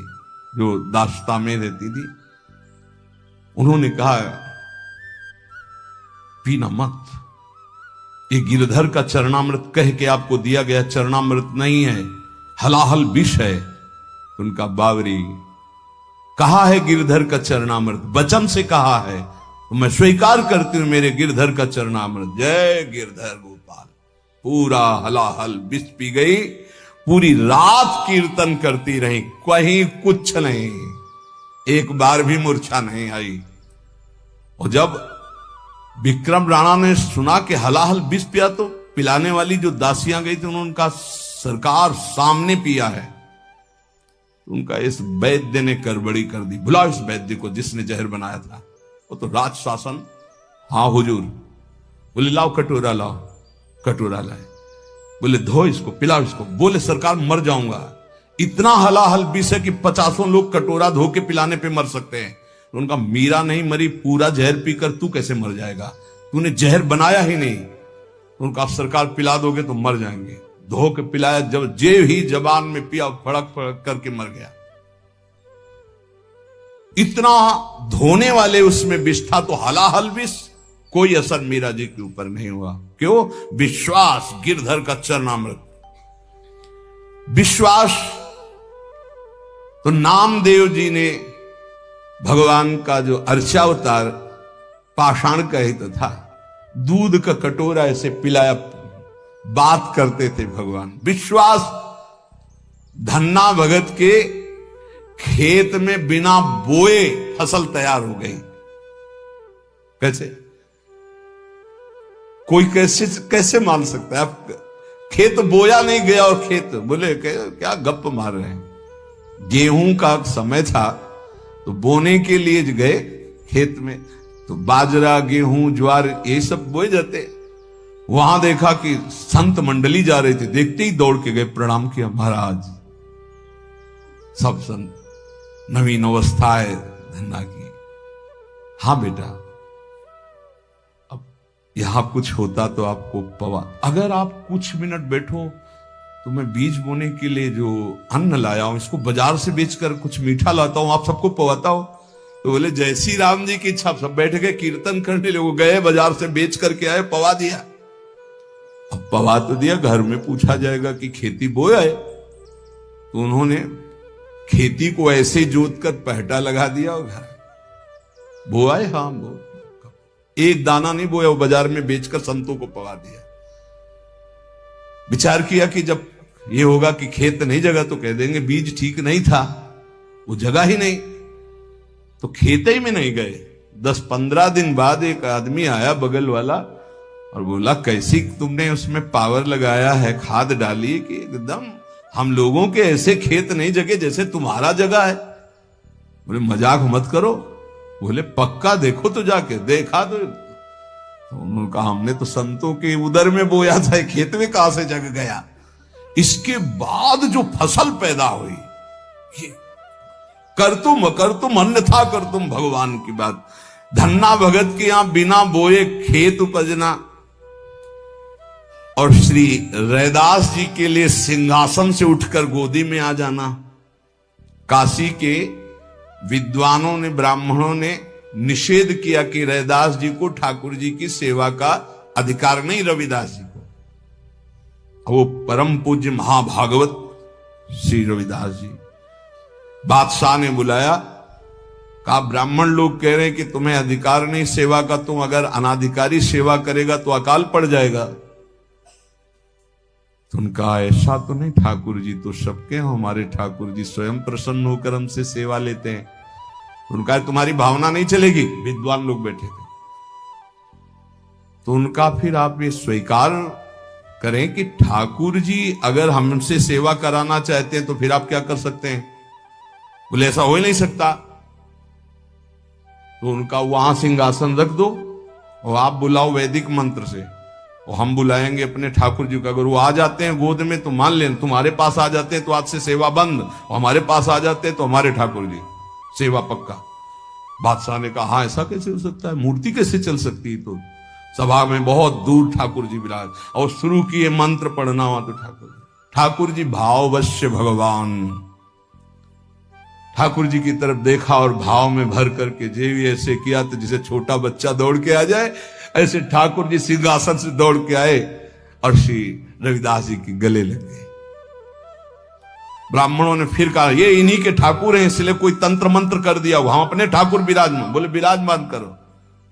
जो दास्ता में रहती थी, उन्होंने कहा पीना मत, ये गिरधर का चरणामृत कह के आपको दिया गया चरणामृत नहीं है, हलाहल विष है। उनका बावरी कहा है गिरधर का चरणामृत, वचन से कहा है, तो मैं स्वीकार करती हूं मेरे गिरधर का चरणामृत। जय गिरधर गोपाल। पूरा हलाहल विष पी गई, पूरी रात कीर्तन करती रही, कहीं कुछ नहीं, एक बार भी मूर्छा नहीं आई। और जब विक्रम राणा ने सुना कि हलाहल विष पिया, तो पिलाने वाली जो दासियां गई थी उन्होंने उनका सरकार सामने पिया है। उनका इस वैद्य ने गड़बड़ी कर दी, बुलाओ इस वैद्य को जिसने जहर बनाया था। वो तो राज शासन। हाँ हुजूर। बोले लाओ कटोरा, लाओ कटोरा लाए। बोले धो इसको, पिलाओ इसको। बोले सरकार मर जाऊंगा, इतना हलाहल विष है कि 50 लोग कटोरा धो के पिलाने पे मर सकते हैं। उनका मीरा नहीं मरी, पूरा जहर पीकर तू कैसे मर जाएगा, तूने जहर बनाया ही नहीं। उनका सरकार पिला दोगे तो मर जाएंगे। धो के पिलाया, जब जे ही जबान में पिया, फड़क फड़क करके मर गया। इतना धोने वाले उसमें विष था, तो हलाहल विष, कोई असर मीरा जी के ऊपर नहीं हुआ। क्यों? विश्वास, गिरधर का चरणामृत। विश्वास। तो नामदेव जी ने भगवान का जो अर्चावतार पाषाण का हित था, दूध का कटोरा ऐसे पिलाया, बात करते थे भगवान। विश्वास। धन्ना भगत के खेत में बिना बोए फसल तैयार हो गई। कैसे? कोई कैसे मान सकता है? आप खेत बोया नहीं गया और खेत, बोले क्या गप मार रहे हैं। गेहूं का समय था तो बोने के लिए गए खेत में, तो बाजरा गेहूं ज्वार ये सब बोए जाते। वहां देखा कि संत मंडली जा रहे थे, देखते ही दौड़ के गए, प्रणाम किया, महाराज। सब संत, नवीन अवस्था है धन्ना की। हाँ बेटा, अब यहां कुछ होता तो आपको पवा, अगर आप कुछ मिनट बैठो तो मैं बीज बोने के लिए जो अन्न लाया हूं, इसको बाजार से बेचकर कुछ मीठा लाता हूं, आप सबको पवाता हूं। तो बोले जय श्री राम जी की इच्छा। सब बैठ गए कीर्तन करने, लोग गए बाजार से बेच करके आए, पवा दिया। अब पवा तो दिया, घर में पूछा जाएगा कि खेती बोया है, तो उन्होंने खेती को ऐसे जोत कर पहटा लगा दिया और घर बोआ है। हाँ, बो एक दाना नहीं बोया, वो बाजार में बेचकर संतों को पवा दिया। विचार किया कि जब ये होगा कि खेत नहीं जगा तो कह देंगे बीज ठीक नहीं था, वो जगह ही नहीं, तो खेत ही में नहीं गए। 10-15 दिन बाद एक आदमी आया बगल वाला और बोला कैसी तुमने उसमें पावर लगाया है, खाद डाली कि एकदम हम लोगों के ऐसे खेत नहीं जगे जैसे तुम्हारा जगह है। बोले मजाक मत करो। बोले पक्का देखो तो जाके। देखा तो उन्होंने कहा हमने तो संतों के उदर में बोया था, खेत में कहां से जग गया। इसके बाद जो फसल पैदा हुई, ये कर तुम अन्यथा कर तुम भगवान की बात। धन्ना भगत के यहां बिना बोए खेत उपजना। और श्री रैदास जी के लिए सिंहासन से उठकर गोदी में आ जाना। काशी के विद्वानों ने, ब्राह्मणों ने निषेध किया कि रैदास जी को ठाकुर जी की सेवा का अधिकार नहीं, रविदास जी को। वो परम पूज्य महाभागवत श्री रविदास जी, बादशाह ने बुलाया, कहा ब्राह्मण लोग कह रहे हैं कि तुम्हें अधिकार नहीं सेवा का, तुम अगर अनाधिकारी सेवा करेगा तो अकाल पड़ जाएगा। तो उनका ऐसा तो नहीं, ठाकुर जी तो सबके हैं, हमारे ठाकुर जी स्वयं प्रसन्न होकर हमसे सेवा लेते हैं। उनका तुम्हारी भावना नहीं चलेगी। विद्वान लोग बैठे थे, तो उनका फिर आप ये स्वीकार करें कि ठाकुर जी अगर हमसे सेवा कराना चाहते हैं तो फिर आप क्या कर सकते हैं। बोले ऐसा हो ही नहीं सकता। तो उनका वहां सिंहासन रख दो और आप बुलाओ वैदिक मंत्र से, और हम बुलाएंगे अपने ठाकुर जी को। अगर वो आ जाते हैं गोद में तो मान लें, तुम्हारे पास आ जाते हैं तो आज से सेवा बंद, और हमारे पास आ जाते हैं तो हमारे ठाकुर जी सेवा पक्का। बादशाह ने कहा हाँ ऐसा कैसे हो सकता है, मूर्ति कैसे चल सकती है। तो सभा में बहुत दूर ठाकुर जी विराज, और शुरू किए मंत्र पढ़ना हुआ तो ठाकुर जी भाववश्य भगवान। ठाकुर जी की तरफ देखा और भाव में भर करके जे भी ऐसे किया, तो जिसे छोटा बच्चा दौड़ के आ जाए, ऐसे ठाकुर जी सिंहासन से दौड़ के आए और श्री रविदास जी के गले लग गए। ब्राह्मणों ने फिर कहा ये इन्हीं के ठाकुर हैं, इसलिए कोई तंत्र मंत्र कर दिया, हम अपने ठाकुर विराजमान। बोले विराजमान करो।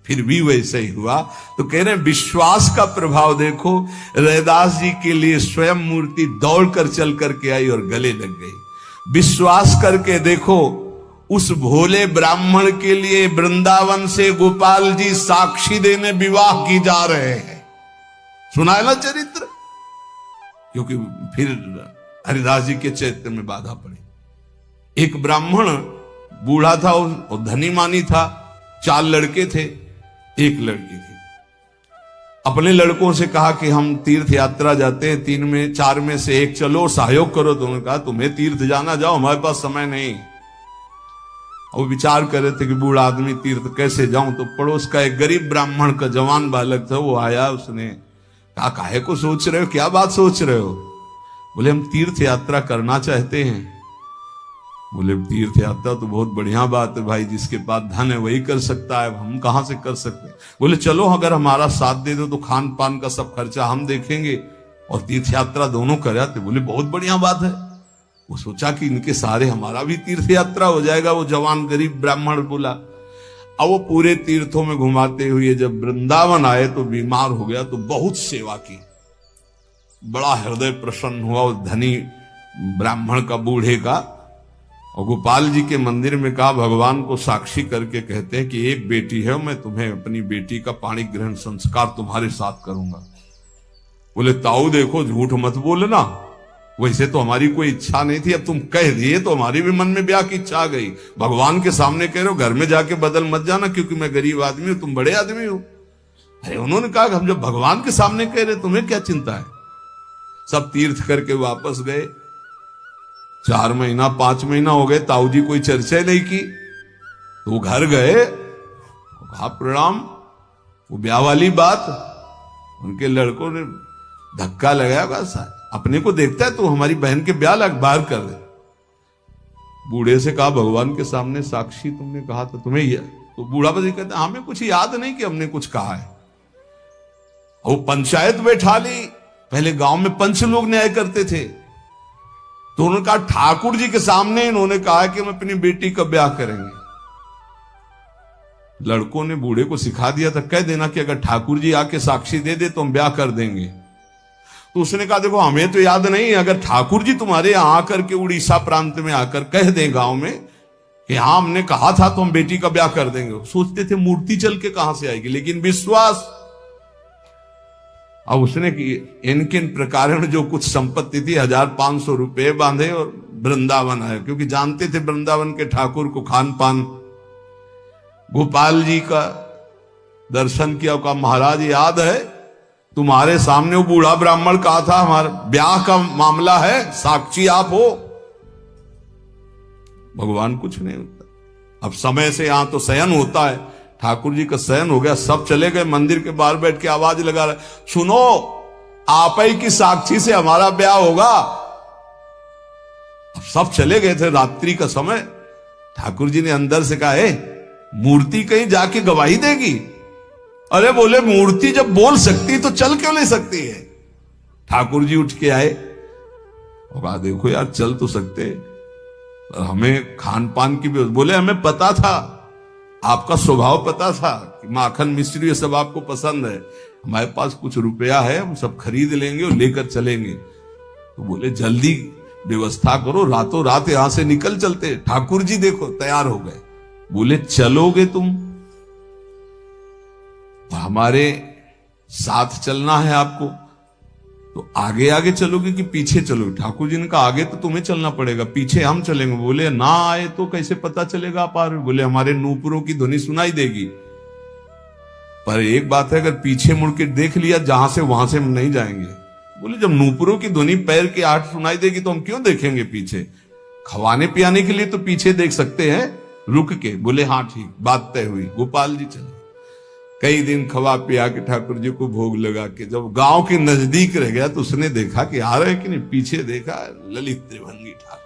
फिर भी वैसे ही हुआ। तो कह रहे हैं विश्वास का प्रभाव देखो, रैदास जी के लिए स्वयं मूर्ति दौड़ कर चल करके आई और गले लग गई। विश्वास करके देखो, उस भोले ब्राह्मण के लिए वृंदावन से गोपाल जी साक्षी देने विवाह की जा रहे हैं। सुना है ना चरित्र। क्योंकि फिर हरिदास जी के चैत्य में बाधा पड़ी। एक ब्राह्मण बूढ़ा था और धनी मानी था, 4 लड़के थे, एक लड़की थी। अपने लड़कों से कहा कि हम तीर्थ यात्रा जाते हैं, 3 में 4 में से एक चलो, सहयोग करो। तो उन्होंने कहा तुम्हें तीर्थ जाना जाओ, हमारे पास समय नहीं। और विचार कर रहे थे कि बूढ़ा आदमी तीर्थ कैसे जाऊं। तो पड़ोस का एक गरीब ब्राह्मण का जवान बालक था, वो आया, उसने कहा काहे को सोच रहे हो, क्या बात सोच रहे हो। बोले हम तीर्थ यात्रा करना चाहते हैं। बोले तीर्थ यात्रा तो बहुत बढ़िया बात है भाई, जिसके पास धन है वही कर सकता है, हम कहां से कर सकते हैं। बोले चलो अगर हमारा साथ दे दो तो खान पान का सब खर्चा हम देखेंगे और तीर्थ यात्रा दोनों कर आते। बोले बहुत बढ़िया बात है। वो सोचा कि इनके सारे हमारा भी तीर्थ यात्रा हो जाएगा। वो जवान गरीब ब्राह्मण बोला। अब वो पूरे तीर्थों में घुमाते हुए जब वृंदावन आए तो बीमार हो गया, तो बहुत सेवा की, बड़ा हृदय प्रसन्न हुआ उस धनी ब्राह्मण का, बूढ़े का। और गोपाल जी के मंदिर में कहा भगवान को साक्षी करके कहते हैं कि एक बेटी है, मैं तुम्हें अपनी बेटी का पाणी ग्रहण संस्कार तुम्हारे साथ करूंगा। बोले ताऊ देखो झूठ मत बोलना, वैसे तो हमारी कोई इच्छा नहीं थी, अब तुम कह दिए तो हमारी भी मन में ब्याह की इच्छा आ गई। भगवान के सामने कह रहे हो, घर में जाके बदल मत जाना, क्योंकि मैं गरीब आदमी हूं, तुम बड़े आदमी हो। अरे उन्होंने कहा हम जब भगवान के सामने कह रहे तुम्हें क्या चिंता है। सब तीर्थ करके वापस गए। 4 महीना 5 महीना हो गए, ताऊ जी कोई चर्चा नहीं की। तो वो घर गए, कहा प्रणाम। वो ब्याह वाली बात, उनके लड़कों ने धक्का लगाया, बस अपने को देखता है तो हमारी बहन के ब्याह लग बाहर कर दे। बूढ़े से कहा भगवान के सामने साक्षी तुमने कहा था तुम्हें यह, तो बूढ़ा बजी कहता हमें कुछ याद नहीं कि हमने कुछ कहा है। वो पंचायत बैठा ली, पहले गांव में पंच लोग न्याय करते थे, तो उन्होंने कहा ठाकुर जी के सामने इन्होंने कहा कि हम अपनी बेटी का ब्याह करेंगे। लड़कों ने बूढ़े को सिखा दिया था, कह देना कि अगर ठाकुर जी आके साक्षी दे दे तो हम ब्याह कर देंगे। तो उसने कहा देखो हमें तो याद नहीं, अगर ठाकुर जी तुम्हारे यहां आकर के उड़ीसा प्रांत में आकर कह दें गांव में कि हाँ हमने कहा था तो हम बेटी का ब्याह कर देंगे। सोचते थे मूर्ति चल के कहां से आएगी, लेकिन विश्वास। अब उसने इनके प्रकार जो कुछ संपत्ति थी 1500 रुपए बांधे और वृंदावन आए, क्योंकि जानते थे वृंदावन के ठाकुर को खान पान। गोपाल जी का दर्शन किया, का महाराज याद है तुम्हारे सामने वो बूढ़ा ब्राह्मण कहा था हमारे ब्याह का मामला है, साक्षी आप हो। भगवान कुछ नहीं होता। अब समय से यहां तो शयन होता है, ठाकुर जी का शयन हो गया, सब चले गए, मंदिर के बाहर बैठ के आवाज लगा रहे, सुनो आप ही की साक्षी से हमारा ब्याह होगा। अब सब चले गए थे, रात्रि का समय। ठाकुर जी ने अंदर से कहा मूर्ति कहीं जाके गवाही देगी? अरे बोले मूर्ति जब बोल सकती तो चल क्यों नहीं सकती है? ठाकुर जी उठ के आए और कहा देखो यार चल तो सकते, हमें खान पान की भी। बोले हमें पता था, आपका स्वभाव पता था कि माखन मिश्री ये सब आपको पसंद है, हमारे पास कुछ रुपया है, हम सब खरीद लेंगे और लेकर चलेंगे। तो बोले जल्दी व्यवस्था करो, रातों रात यहां से निकल चलते। ठाकुर जी देखो तैयार हो गए। बोले चलोगे तुम? हमारे साथ चलना है आपको, तो आगे आगे चलोगे कि पीछे चलोगे? ठाकुर जी ने कहा आगे तो तुम्हें चलना पड़ेगा, पीछे हम चलेंगे। बोले ना आए तो कैसे पता चलेगा आप आ रहे? बोले हमारे नूपुरों की ध्वनि सुनाई देगी, पर एक बात है अगर पीछे मुड़ के देख लिया जहां से वहां से हम नहीं जाएंगे। बोले जब नूपुरों की ध्वनि पैर की आहट सुनाई देगी तो हम क्यों देखेंगे पीछे? खवाने पियाने के लिए तो पीछे देख सकते हैं रुक के। बोले हाँ ठीक, बात तय हुई। गोपाल जी चले, कई दिन खवा पिया के ठाकुर जी को भोग लगा के जब गांव के नजदीक रह गया तो उसने देखा कि आ रहे कि नहीं, पीछे देखा ललित त्रिभंगी ठाकुर।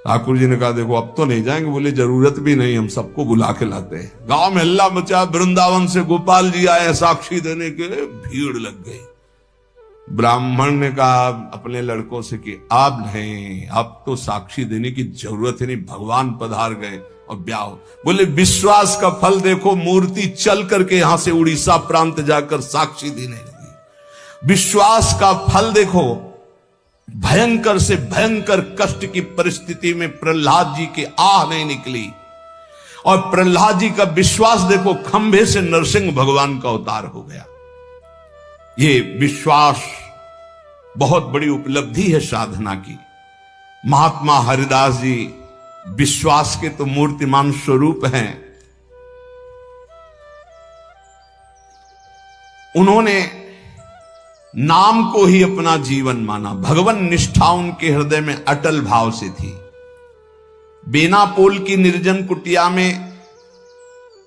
ठाकुर जी ने कहा देखो अब तो नहीं जाएंगे। बोले जरूरत भी नहीं, हम सबको बुला के लाते हैं। गांव में हल्ला मचा, वृंदावन से गोपाल जी आए साक्षी देने के लिए, भीड़ लग गई। ब्राह्मण ने कहा अपने लड़कों से कि अब नहीं, अब तो साक्षी देने की जरूरत ही नहीं, भगवान पधार गए और ब्याह हो। बोले विश्वास का फल देखो, मूर्ति चल करके यहां से उड़ीसा प्रांत जाकर साक्षी देने लगी। विश्वास का फल देखो, भयंकर से भयंकर कष्ट की परिस्थिति में प्रहलाद जी की आह नहीं निकली, और प्रहलाद जी का विश्वास देखो, खंभे से नरसिंह भगवान का अवतार हो गया। ये विश्वास बहुत बड़ी उपलब्धि है साधना की। महात्मा हरिदास जी विश्वास के तो मूर्तिमान स्वरूप हैं। उन्होंने नाम को ही अपना जीवन माना, भगवान निष्ठा उनके हृदय में अटल भाव से थी। बेनापोल की निर्जन कुटिया में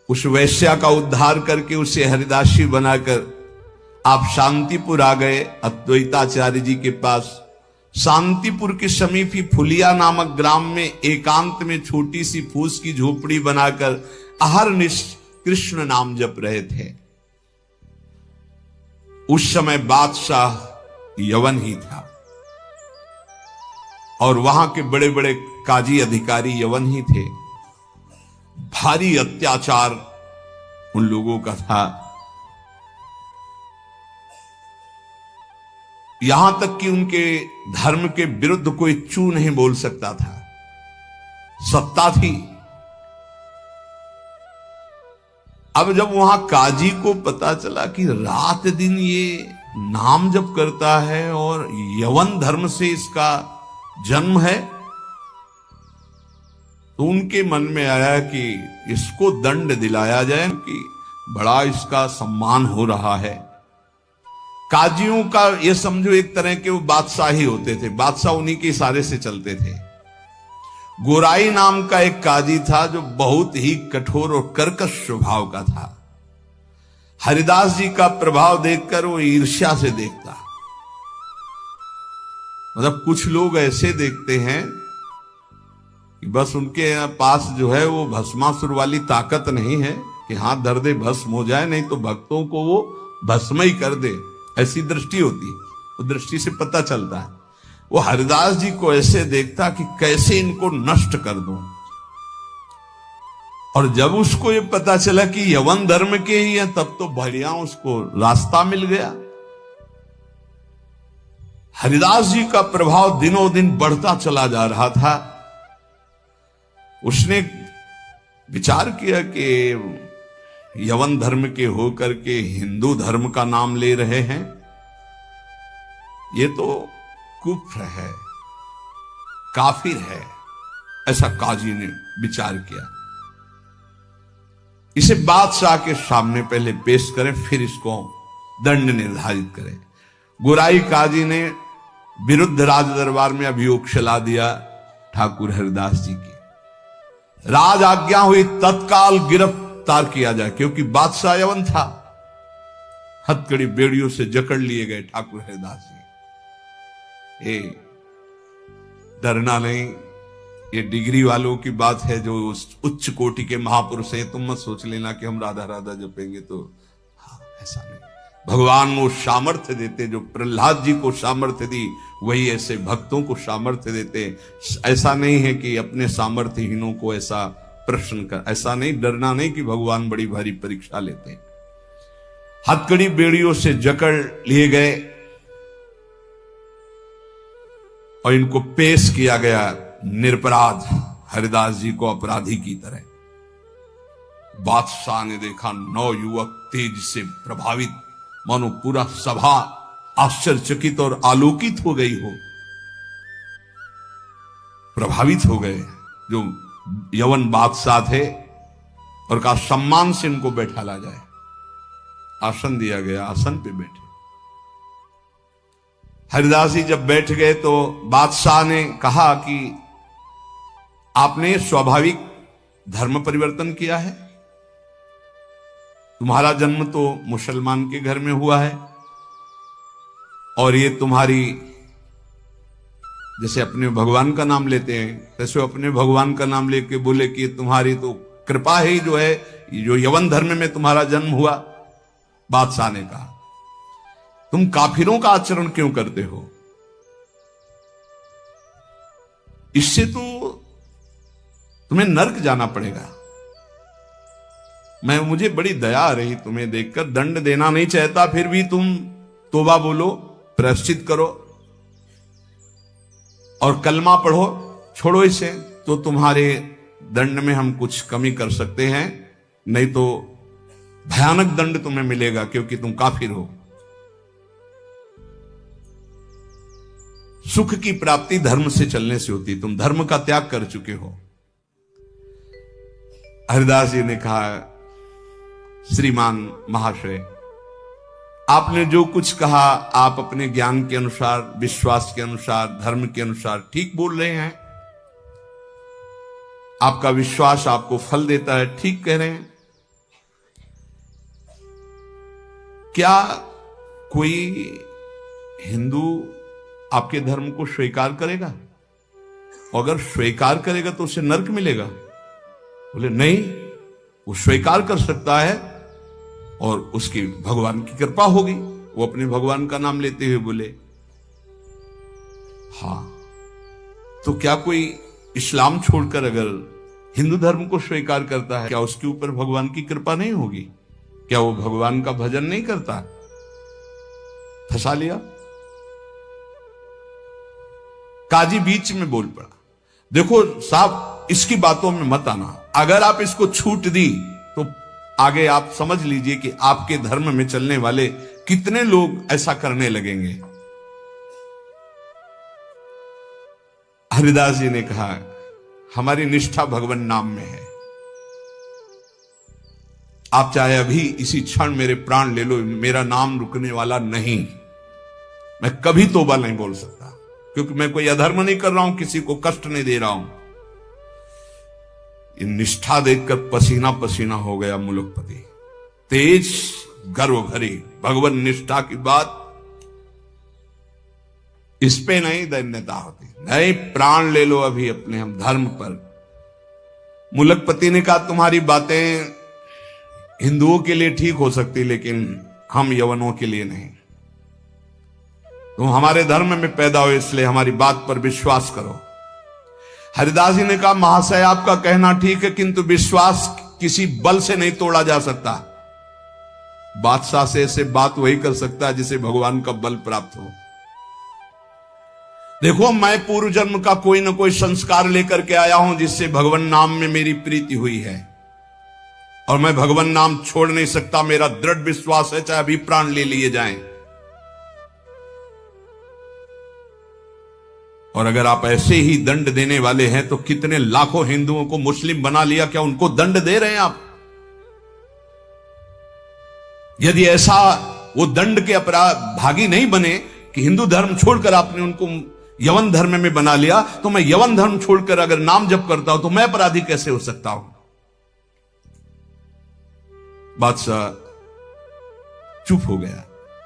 उस वैश्या का उद्धार करके उसे हरिदासी बनाकर आप शांतिपुर आ गए, अद्वैताचार्य जी के पास। शांतिपुर के समीप ही फुलिया नामक ग्राम में एकांत में छोटी सी फूस की झोपड़ी बनाकर अहरनिश कृष्ण नाम जप रहे थे। उस समय बादशाह यवन ही था और वहां के बड़े बड़े काजी अधिकारी यवन ही थे। भारी अत्याचार उन लोगों का था, यहां तक कि उनके धर्म के विरुद्ध कोई चू नहीं बोल सकता था, सत्ता थी। अब जब वहां काजी को पता चला कि रात दिन ये नाम जप करता है और यवन धर्म से इसका जन्म है, तो उनके मन में आया कि इसको दंड दिलाया जाए कि बड़ा इसका सम्मान हो रहा है। काजियों का ये समझो एक तरह के वो बादशाह ही होते थे, बादशाह उन्हीं के इशारे से चलते थे। गोराई नाम का एक काजी था जो बहुत ही कठोर और कर्कश स्वभाव का था। हरिदास जी का प्रभाव देखकर वो ईर्ष्या से देखता। मतलब कुछ लोग ऐसे देखते हैं कि बस उनके पास जो है वो भस्मासुर वाली ताकत नहीं है कि हाथ धर दे भस्म हो जाए, नहीं तो भक्तों को वो भस्म ही कर दे। ऐसी दृष्टि होती है, वो दृष्टि से पता चलता है। वो हरिदास जी को ऐसे देखता कि कैसे इनको नष्ट कर दूं। और जब उसको ये पता चला कि यवन धर्म के ही है, तब तो बढ़िया उसको रास्ता मिल गया। हरिदास जी का प्रभाव दिनों दिन बढ़ता चला जा रहा था। उसने विचार किया कि यवन धर्म के होकर के हिंदू धर्म का नाम ले रहे हैं, ये तो कुफ्र है, काफिर है, ऐसा काजी ने विचार किया। इसे बादशाह के सामने पहले पेश करें, फिर इसको दंड निर्धारित करें। गुराई काजी ने विरुद्ध राज दरबार में अभियोग चला दिया ठाकुर हरिदास जी की। राज आज्ञा हुई तत्काल गिरफ्तार किया जाए, क्योंकि बादशाह यवन था। हथकड़ी बेड़ियों से जकड़ लिए गए ठाकुर हरिदास जी। ये डरना नहीं, ये डिग्री वालों की बात है जो उच्च कोटि के महापुरुष हैं। तुम मत सोच लेना कि हम राधा राधा जपेंगे तो, हाँ, ऐसा नहीं। भगवान वो सामर्थ्य देते, जो प्रहलाद जी को सामर्थ्य दी, वही ऐसे भक्तों को सामर्थ्य देते। ऐसा नहीं है कि अपने सामर्थ्यहीनों को ऐसा प्रश्न कर, ऐसा नहीं, डरना नहीं कि भगवान बड़ी भारी परीक्षा लेते हैं। हथकड़ी बेड़ियों से जकड़ लिए गए और इनको पेश किया गया निरपराध हरिदास जी को अपराधी की तरह। बादशाह ने देखा 9 युवक तेज से प्रभावित, मानो पूरा सभा आश्चर्यचकित और आलोकित हो गई हो, प्रभावित हो गए। जो यवन बादशाह थे, और कहा सम्मान से इनको बैठाला जाए। आसन दिया गया, आसन पे बैठे। हरिदास जी जब बैठ गए तो बादशाह ने कहा कि आपने स्वाभाविक धर्म परिवर्तन किया है। तुम्हारा जन्म तो मुसलमान के घर में हुआ है, और ये तुम्हारी, जैसे अपने भगवान का नाम लेते हैं, तैसे अपने भगवान का नाम लेके बोले कि तुम्हारी तो कृपा ही जो है, जो यवन धर्म में तुम्हारा जन्म हुआ। बादशाह ने कहा तुम काफिरों का आचरण क्यों करते हो? इससे तो तुम्हें नर्क जाना पड़ेगा। मुझे बड़ी दया आ रही तुम्हें देखकर। दंड देना नहीं चाहता, फिर भी तुम तौबा बोलो, प्रायश्चित करो और कलमा पढ़ो, छोड़ो इसे, तो तुम्हारे दंड में हम कुछ कमी कर सकते हैं, नहीं तो भयानक दंड तुम्हें मिलेगा, क्योंकि तुम काफिर हो। सुख की प्राप्ति धर्म से चलने से होती, तुम धर्म का त्याग कर चुके हो। हरिदास जी ने कहा श्रीमान महाशय, आपने जो कुछ कहा, आप अपने ज्ञान के अनुसार, विश्वास के अनुसार, धर्म के अनुसार ठीक बोल रहे हैं। आपका विश्वास आपको फल देता है, ठीक कह रहे हैं। क्या कोई हिंदू आपके धर्म को स्वीकार करेगा? अगर स्वीकार करेगा तो उसे नरक मिलेगा? बोले नहीं, वो स्वीकार कर सकता है और उसकी भगवान की कृपा होगी। वो अपने भगवान का नाम लेते हुए बोले हाँ, तो क्या कोई इस्लाम छोड़कर अगर हिंदू धर्म को स्वीकार करता है, क्या उसके ऊपर भगवान की कृपा नहीं होगी? क्या वो भगवान का भजन नहीं करता? फंसा लिया। काजी बीच में बोल पड़ा, देखो साहब, इसकी बातों में मत आना। अगर आप इसको छूट दी तो आगे आप समझ लीजिए कि आपके धर्म में चलने वाले कितने लोग ऐसा करने लगेंगे। हरिदास जी ने कहा हमारी निष्ठा भगवान नाम में है। आप चाहे अभी इसी क्षण मेरे प्राण ले लो, मेरा नाम रुकने वाला नहीं। मैं कभी तौबा नहीं बोल सकता, क्योंकि मैं कोई अधर्म नहीं कर रहा हूं, किसी को कष्ट नहीं दे रहा हूं। ये निष्ठा देखकर पसीना पसीना हो गया मुलुकपति। तेज गर्व भरी भगवान निष्ठा की बात, इस पे नहीं दैन्यता होती। नहीं, प्राण ले लो अभी अपने हम धर्म पर। मुलुकपति ने कहा तुम्हारी बातें हिंदुओं के लिए ठीक हो सकती, लेकिन हम यवनों के लिए नहीं। तुम हमारे धर्म में पैदा हो इसलिए हमारी बात पर विश्वास करो। हरिदास जी ने कहा, महाशय आपका कहना ठीक है, किंतु विश्वास किसी बल से नहीं तोड़ा जा सकता। बादशाह से ऐसे बात वही कर सकता है जिसे भगवान का बल प्राप्त हो। देखो, मैं पूर्व जन्म का कोई ना कोई संस्कार लेकर के आया हूं जिससे भगवान नाम में मेरी प्रीति हुई है, और मैं भगवान नाम छोड़ नहीं सकता। मेरा दृढ़ विश्वास है चाहे अभी प्राण ले लिए जाएं। और अगर आप ऐसे ही दंड देने वाले हैं तो कितने लाखों हिंदुओं को मुस्लिम बना लिया, क्या उनको दंड दे रहे हैं आप? यदि ऐसा वो दंड के अपराध भागी नहीं बने कि हिंदू धर्म छोड़कर आपने उनको यवन धर्म में बना लिया, तो मैं यवन धर्म छोड़कर अगर नाम जप करता हूं तो मैं अपराधी कैसे हो सकता हूं? बादशाह चुप हो गया।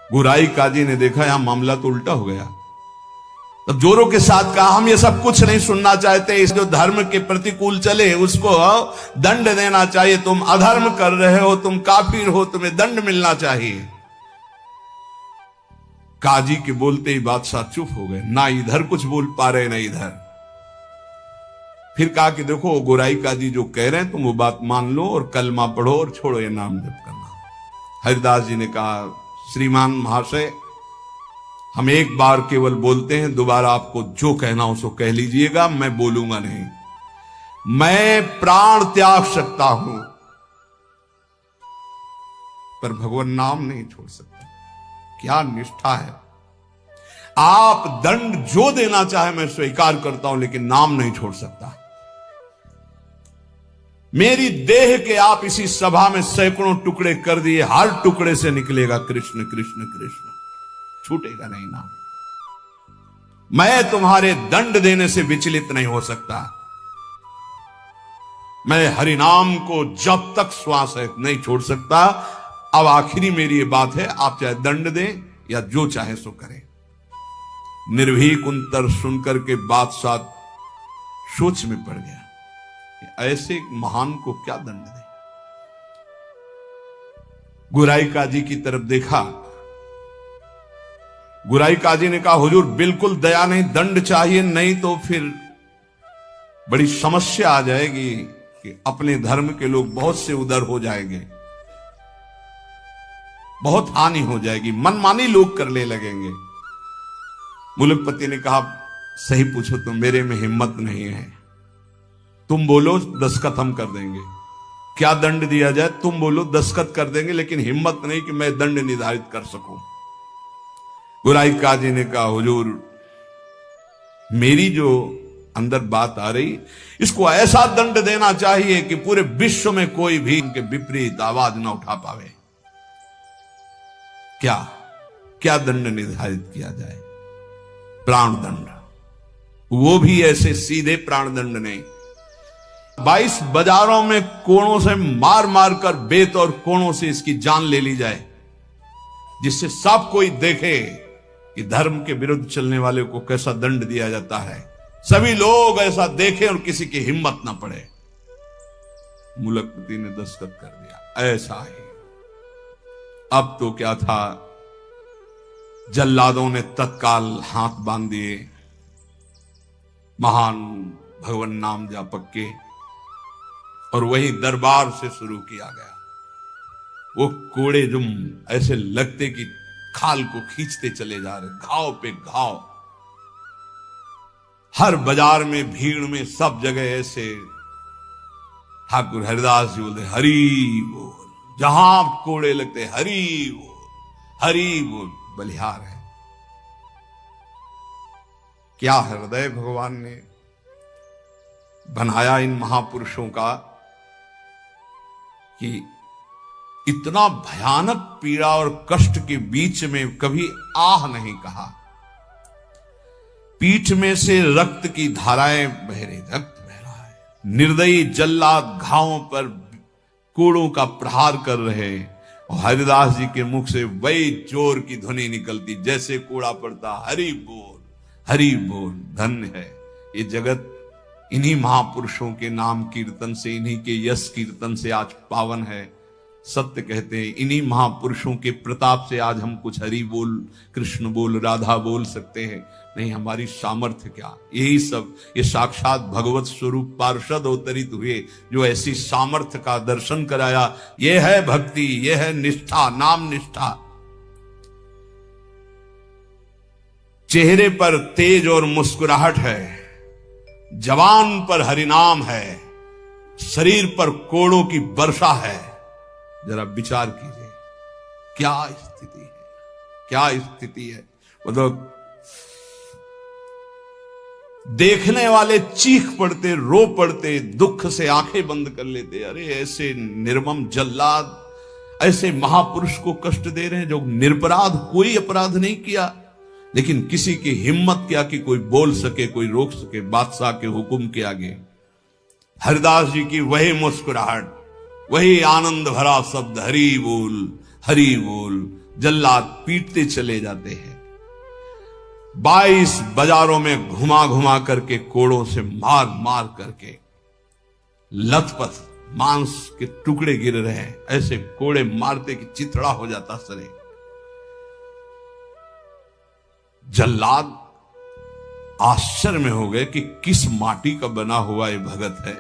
गुराई काजी ने देखा यहां मामला तो उल्टा हो गया। तब जोरों के साथ कहा, हम ये सब कुछ नहीं सुनना चाहते। इस जो धर्म के प्रतिकूल चले उसको दंड देना चाहिए। तुम अधर्म कर रहे हो, तुम काफिर हो, तुम्हें दंड मिलना चाहिए। काजी के बोलते ही बादशाह चुप हो गए, ना इधर कुछ बोल पा रहे ना इधर। फिर कहा कि देखो, गोराई काजी जो कह रहे हैं तुम वो बात मान लो और कलमा पढ़ो और छोड़ो ये नाम जप करना। हरिदास जी ने कहा, श्रीमान महाशय, हम एक बार केवल बोलते हैं, दोबारा आपको जो कहना हो सो कह लीजिएगा, मैं बोलूंगा नहीं। मैं प्राण त्याग सकता हूं पर भगवान नाम नहीं छोड़ सकता। क्या निष्ठा है! आप दंड जो देना चाहे मैं स्वीकार करता हूं, लेकिन नाम नहीं छोड़ सकता। मेरी देह के आप इसी सभा में सैकड़ों टुकड़े कर दिए, हर टुकड़े से निकलेगा कृष्ण कृष्ण कृष्ण, छूटेगा नहीं नाम। मैं तुम्हारे दंड देने से विचलित नहीं हो सकता। मैं हरिनाम को जब तक श्वास है नहीं छोड़ सकता। अब आखिरी मेरी ये बात है, आप चाहे दंड दें या जो चाहे सो करें। निर्भीक उत्तर सुनकर के बादशाह सोच में पड़ गया, ऐसे महान को क्या दंड दे। गुराई काजी की तरफ देखा। गुराई काजी ने कहा, हुजूर बिल्कुल दया नहीं, दंड चाहिए, नहीं तो फिर बड़ी समस्या आ जाएगी कि अपने धर्म के लोग बहुत से उधर हो जाएंगे, बहुत हानि हो जाएगी, मनमानी लोग करने लगेंगे। मुलकपति ने कहा, सही पूछो तो मेरे में हिम्मत नहीं है। तुम बोलो दस्तखत हम कर देंगे। क्या दंड दिया जाए? तुम बोलो दस्तखत कर देंगे, लेकिन हिम्मत नहीं कि मैं दंड निर्धारित कर सकूं। गुराई काजी ने कहा, हुजूर मेरी जो अंदर बात आ रही, इसको ऐसा दंड देना चाहिए कि पूरे विश्व में कोई भी इनके विपरीत आवाज ना उठा पावे। क्या क्या दंड निर्धारित किया जाए? प्राण दंड, वो भी ऐसे सीधे प्राण दंड नहीं, 22 बाजारों में कोणों से मार मार कर बेत और कोणों से इसकी जान ले ली जाए, जिससे सब कोई देखे कि धर्म के विरुद्ध चलने वाले को कैसा दंड दिया जाता है। सभी लोग ऐसा देखें और किसी की हिम्मत ना पड़े। मुलकपति ने दस्तखत कर दिया। ऐसा ही अब तो क्या था, जल्लादों ने तत्काल हाथ बांध दिए महान भगवान नाम जापक के, और वही दरबार से शुरू किया गया। वो कोड़े जो ऐसे लगते कि खाल को खींचते चले जा रहे, घाव पे घाव, हर बाजार में भीड़ में सब जगह ऐसे। ठाकुर हरिदास जी बोलते, हरि बोल, जहां कोड़े लगते हरि बोल, हरि बोल, बलिहार है। क्या हृदय भगवान ने बनाया इन महापुरुषों का कि इतना भयानक पीड़ा और कष्ट के बीच में कभी आह नहीं कहा। पीठ में से रक्त की धाराएं बह रही, रक्त बह रहा है। निर्दयी जल्लाद घावों पर कोड़ों का प्रहार कर रहे, और हरिदास जी के मुख से वही जोर की ध्वनि निकलती जैसे कोड़ा पड़ता, हरि बोल, हरि बोल। धन्य है ये जगत, इन्हीं महापुरुषों के नाम कीर्तन से, इन्हीं के यश कीर्तन से आज पावन है। सत्य कहते हैं। इन्हीं महापुरुषों के प्रताप से आज हम कुछ हरि बोल, कृष्ण बोल, राधा बोल सकते हैं। नहीं, हमारी सामर्थ्य क्या, यही सब ये साक्षात भगवत स्वरूप पार्षद अवतरित हुए जो ऐसी सामर्थ्य का दर्शन कराया। ये है भक्ति, ये है निष्ठा, नाम निष्ठा। चेहरे पर तेज और मुस्कुराहट है, जवान पर हरिनाम है, शरीर पर कोड़ों की वर्षा है। जरा विचार कीजिए क्या स्थिति है, क्या स्थिति है। मतलब देखने वाले चीख पड़ते, रो पड़ते, दुख से आंखें बंद कर लेते। अरे ऐसे निर्मम जल्लाद ऐसे महापुरुष को कष्ट दे रहे हैं जो निरपराध, कोई अपराध नहीं किया, लेकिन किसी की हिम्मत क्या कि कोई बोल सके, कोई रोक सके बादशाह के हुक्म के आगे। हरिदास जी की वही मुस्कुराहट, वही आनंद भरा शब्द, हरि बोल, हरि बोल। जल्लाद पीटते चले जाते हैं। 22 बाजारों में घुमा घुमा करके, कोड़ों से मार मार करके, लथपथ मांस के टुकड़े गिर रहे हैं। ऐसे कोड़े मारते कि चिथड़ा हो जाता सरे। जल्लाद आश्चर्य में हो गए कि किस माटी का बना हुआ ये भगत है।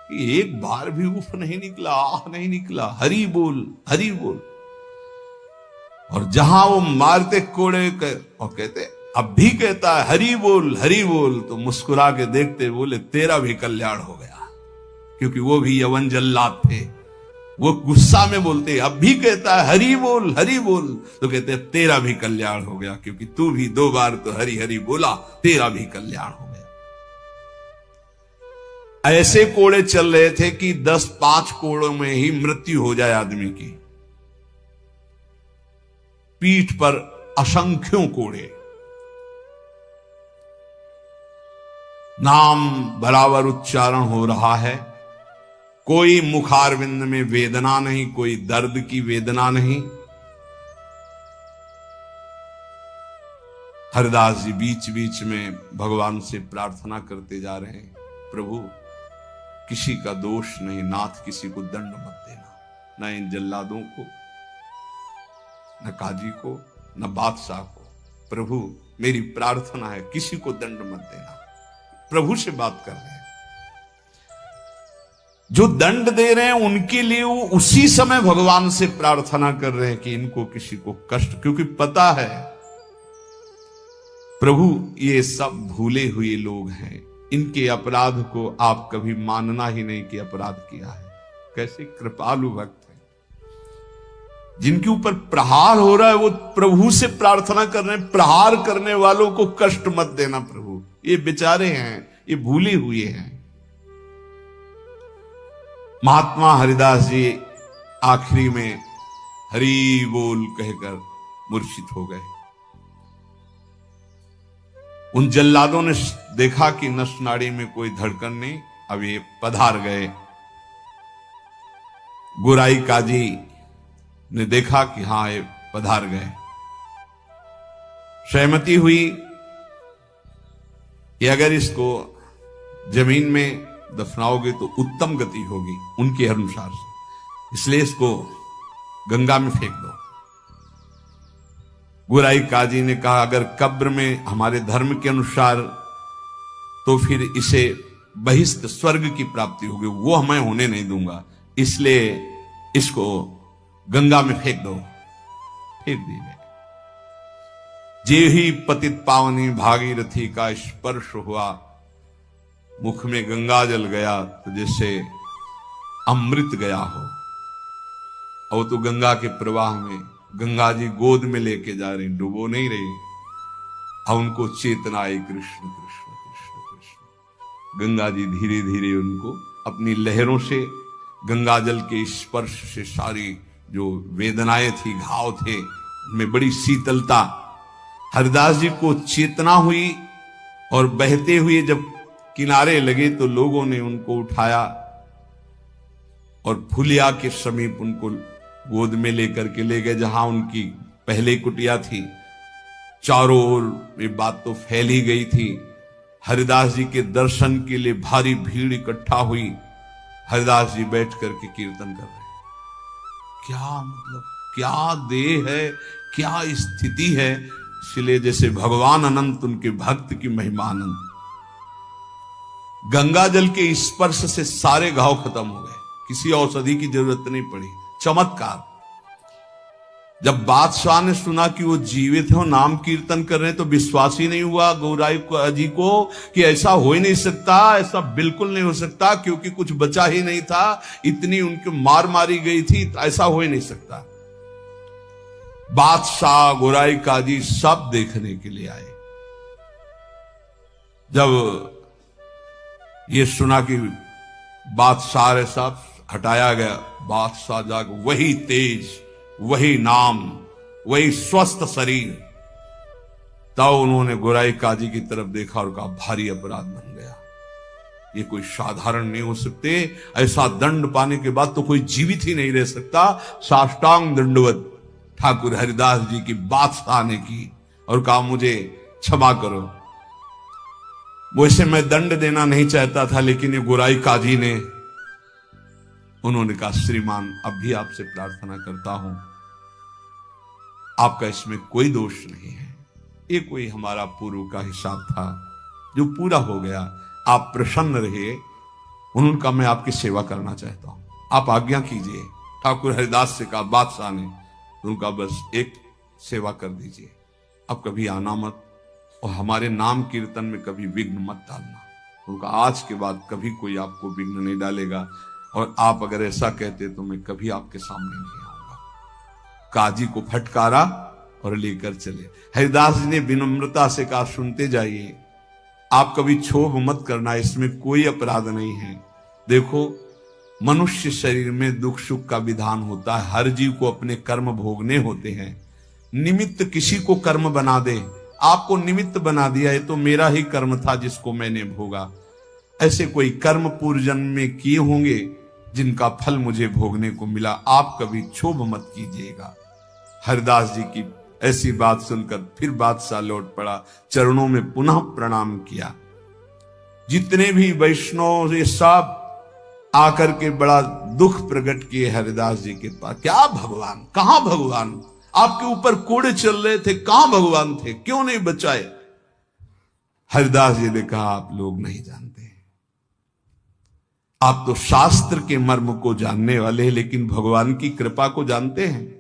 एक बार भी उफ नहीं निकला, आह नहीं निकला, हरि बोल, हरि बोल। और जहां वो मारते कोड़े और कहते, अब भी कहता है हरि बोल, हरि बोल, तो मुस्कुरा के देखते बोले तेरा भी कल्याण हो गया। क्योंकि वो भी यवन जल्लाद थे। वो गुस्सा में बोलते, अब भी कहता है हरि बोल, हरि बोल, तो कहते तेरा भी कल्याण हो गया, क्योंकि तू भी 2 बार तो हरि हरि बोला, तेरा भी कल्याण हो गया। ऐसे कोड़े चल रहे थे कि 10-5 कोड़ों में ही मृत्यु हो जाए आदमी की। पीठ पर असंख्यों कोड़े, नाम बराबर उच्चारण हो रहा है। कोई मुखारविंद में वेदना नहीं, कोई दर्द की वेदना नहीं। हरिदास जी बीच बीच में भगवान से प्रार्थना करते जा रहे हैं, प्रभु किसी का दोष नहीं, नाथ किसी को दंड मत देना, न इन जल्लादों को, न काजी को, न बादशाह को। प्रभु मेरी प्रार्थना है, किसी को दंड मत देना। प्रभु से बात कर रहे हैं। जो दंड दे रहे हैं उनके लिए वो उसी समय भगवान से प्रार्थना कर रहे हैं कि इनको किसी को कष्ट, क्योंकि पता है प्रभु ये सब भूले हुए लोग हैं, इनके अपराध को आप कभी मानना ही नहीं कि अपराध किया है। कैसे कृपालु भक्त हैं, जिनके ऊपर प्रहार हो रहा है वो प्रभु से प्रार्थना कर रहे हैं, प्रहार करने वालों को कष्ट मत देना प्रभु। ये बेचारे हैं, ये भूले हुए हैं। महात्मा हरिदास जी आखिरी में हरि बोल कहकर मूर्छित हो गए। उन जल्लादों ने देखा कि नस नाड़ी में कोई धड़कन नहीं, अब ये पधार गए। गोराई काजी ने देखा कि हां ये पधार गए। सहमति हुई कि अगर इसको जमीन में दफनाओगे तो उत्तम गति होगी उनके अनुसार से, इसलिए इसको गंगा में फेंक दो। गोराई काजी ने कहा अगर कब्र में हमारे धर्म के अनुसार तो फिर इसे बहिष्ठ स्वर्ग की प्राप्ति होगी, वो मैं होने नहीं दूंगा, इसलिए इसको गंगा में फेंक दो। फेंक दी गई। जे ही पतित पावनी भागीरथी का स्पर्श हुआ, मुख में गंगा जल गया तो जैसे अमृत गया हो। और तो गंगा के प्रवाह में गंगा जी गोद में लेके जा रही, डुबो नहीं रही। अब उनको चेतना आई, कृष्ण कृष्ण कृष्ण कृष्ण। गंगा जी धीरे धीरे उनको अपनी लहरों से, गंगा जल के स्पर्श से सारी जो वेदनाएं थी, घाव थे, उनमें बड़ी शीतलता। हरिदास जी को चेतना हुई और बहते हुए जब किनारे लगे तो लोगों ने उनको उठाया और फुलिया के समीप उनको गोद में लेकर के ले गए, जहां उनकी पहले कुटिया थी। चारों ओर ये बात तो फैल ही गई थी। हरिदास जी के दर्शन के लिए भारी भीड़ इकट्ठा हुई। हरिदास जी बैठ करके कीर्तन कर रहे हैं। क्या मतलब, क्या देह है, क्या स्थिति है। इसलिए जैसे भगवान अनंत, उनके भक्त की महिमा अनंत। गंगा जल के स्पर्श से सारे घाव खत्म हो गए, किसी औषधि की जरूरत नहीं पड़ी। चमत्कार। जब बादशाह ने सुना कि वो जीवित है और नाम कीर्तन कर रहे हैं, तो विश्वास ही नहीं हुआ गौराई जी को कि ऐसा हो ही नहीं सकता, ऐसा बिल्कुल नहीं हो सकता, क्योंकि कुछ बचा ही नहीं था, इतनी उनकी मार मारी गई थी, ऐसा हो ही नहीं सकता। बादशाह, गोराई काजी सब देखने के लिए आए। जब ये सुना कि बादशाह रे सब हटाया गया, बादशाह जाग, वही तेज, वही नाम, वही स्वस्थ शरीर। तब उन्होंने गोराई काजी की तरफ देखा और कहा भारी अपराध बन गया, ये कोई साधारण नहीं हो सकते, ऐसा दंड पाने के बाद तो कोई जीवित ही नहीं रह सकता। साष्टांग दंडवत ठाकुर हरिदास जी की बादशाह ने की और कहा मुझे क्षमा करो। वैसे मैं दंड देना नहीं चाहता था, लेकिन ये गोराई काजी ने, उन्होंने कहा श्रीमान अब भी आपसे प्रार्थना करता हूं, आपका इसमें कोई दोष नहीं है, ये कोई हमारा पूर्व का हिसाब था जो पूरा हो गया, आप प्रसन्न रहे। उन्होंने कहा मैं आपकी सेवा करना चाहता हूं, आप आज्ञा कीजिए। ठाकुर हरिदास से कहा बादशाह ने, उनका बस एक सेवा कर दीजिए, अब कभी आना मत और हमारे नाम कीर्तन में कभी विघ्न मत डालना। उनका आज के बाद कभी कोई आपको विघ्न नहीं डालेगा, और आप अगर ऐसा कहते तो मैं कभी आपके सामने नहीं आऊंगा। काजी को फटकारा और लेकर चले। हरिदास जी ने विनम्रता से कहा सुनते जाइए, आप कभी क्षोभ मत करना, इसमें कोई अपराध नहीं है। देखो मनुष्य शरीर में दुख सुख का विधान होता है, हर जीव को अपने कर्म भोगने होते हैं। निमित्त किसी को कर्म बना दे, आपको निमित्त बना दिया, ये तो मेरा ही कर्म था जिसको मैंने भोगा। ऐसे कोई कर्म पूर्व जन्म में किए होंगे जिनका फल मुझे भोगने को मिला, आप कभी क्षोभ मत कीजिएगा। हरिदास जी की ऐसी बात सुनकर फिर बादशाह लौट पड़ा, चरणों में पुनः प्रणाम किया। जितने भी वैष्णव ये सब आकर के बड़ा दुख प्रकट किए हरिदास जी के पास। क्या भगवान, कहां भगवान, आपके ऊपर कोड़े चल रहे थे, कहां भगवान थे, क्यों नहीं बचाए। हरिदास जी ने कहा आप लोग नहीं जानते, आप तो शास्त्र के मर्म को जानने वाले हैं, लेकिन भगवान की कृपा को जानते हैं।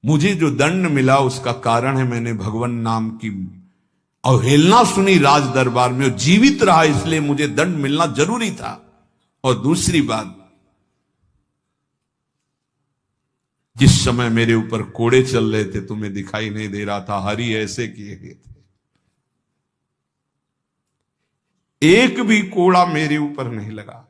मुझे जो दंड मिला उसका कारण है मैंने भगवान नाम की अवहेलना सुनी राज दरबार में, जीवित रहा, इसलिए मुझे दंड मिलना जरूरी था। और दूसरी बात, जिस समय मेरे ऊपर कोड़े चल रहे थे तुम्हें दिखाई नहीं दे रहा था, हरि ऐसे किए गए थे, एक भी कोड़ा मेरे ऊपर नहीं लगा।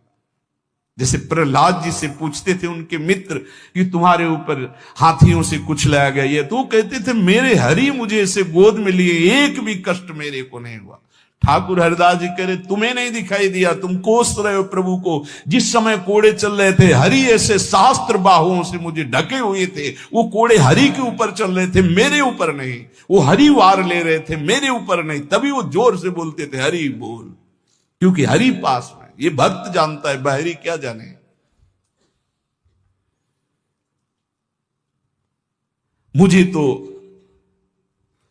जैसे प्रहलाद जी से पूछते थे उनके मित्र कि तुम्हारे ऊपर हाथियों से कुछ लाया गया, ये तो कहते थे मेरे हरि मुझे ऐसे गोद में लिए, एक भी कष्ट मेरे को नहीं हुआ। ठाकुर हरिदास जी कह रहे तुम्हें नहीं दिखाई दिया, तुम कोस रहे हो प्रभु को। जिस समय कोड़े चल रहे थे हरि ऐसे शास्त्र बाहुओं से मुझे ढके हुए थे, वो कोड़े हरि के ऊपर चल रहे थे, मेरे ऊपर नहीं। वो हरि वार ले रहे थे, मेरे ऊपर नहीं। तभी वो जोर से बोलते थे हरि बोल, क्योंकि हरि पास में। ये भक्त जानता है, बाहरी क्या जाने। मुझे तो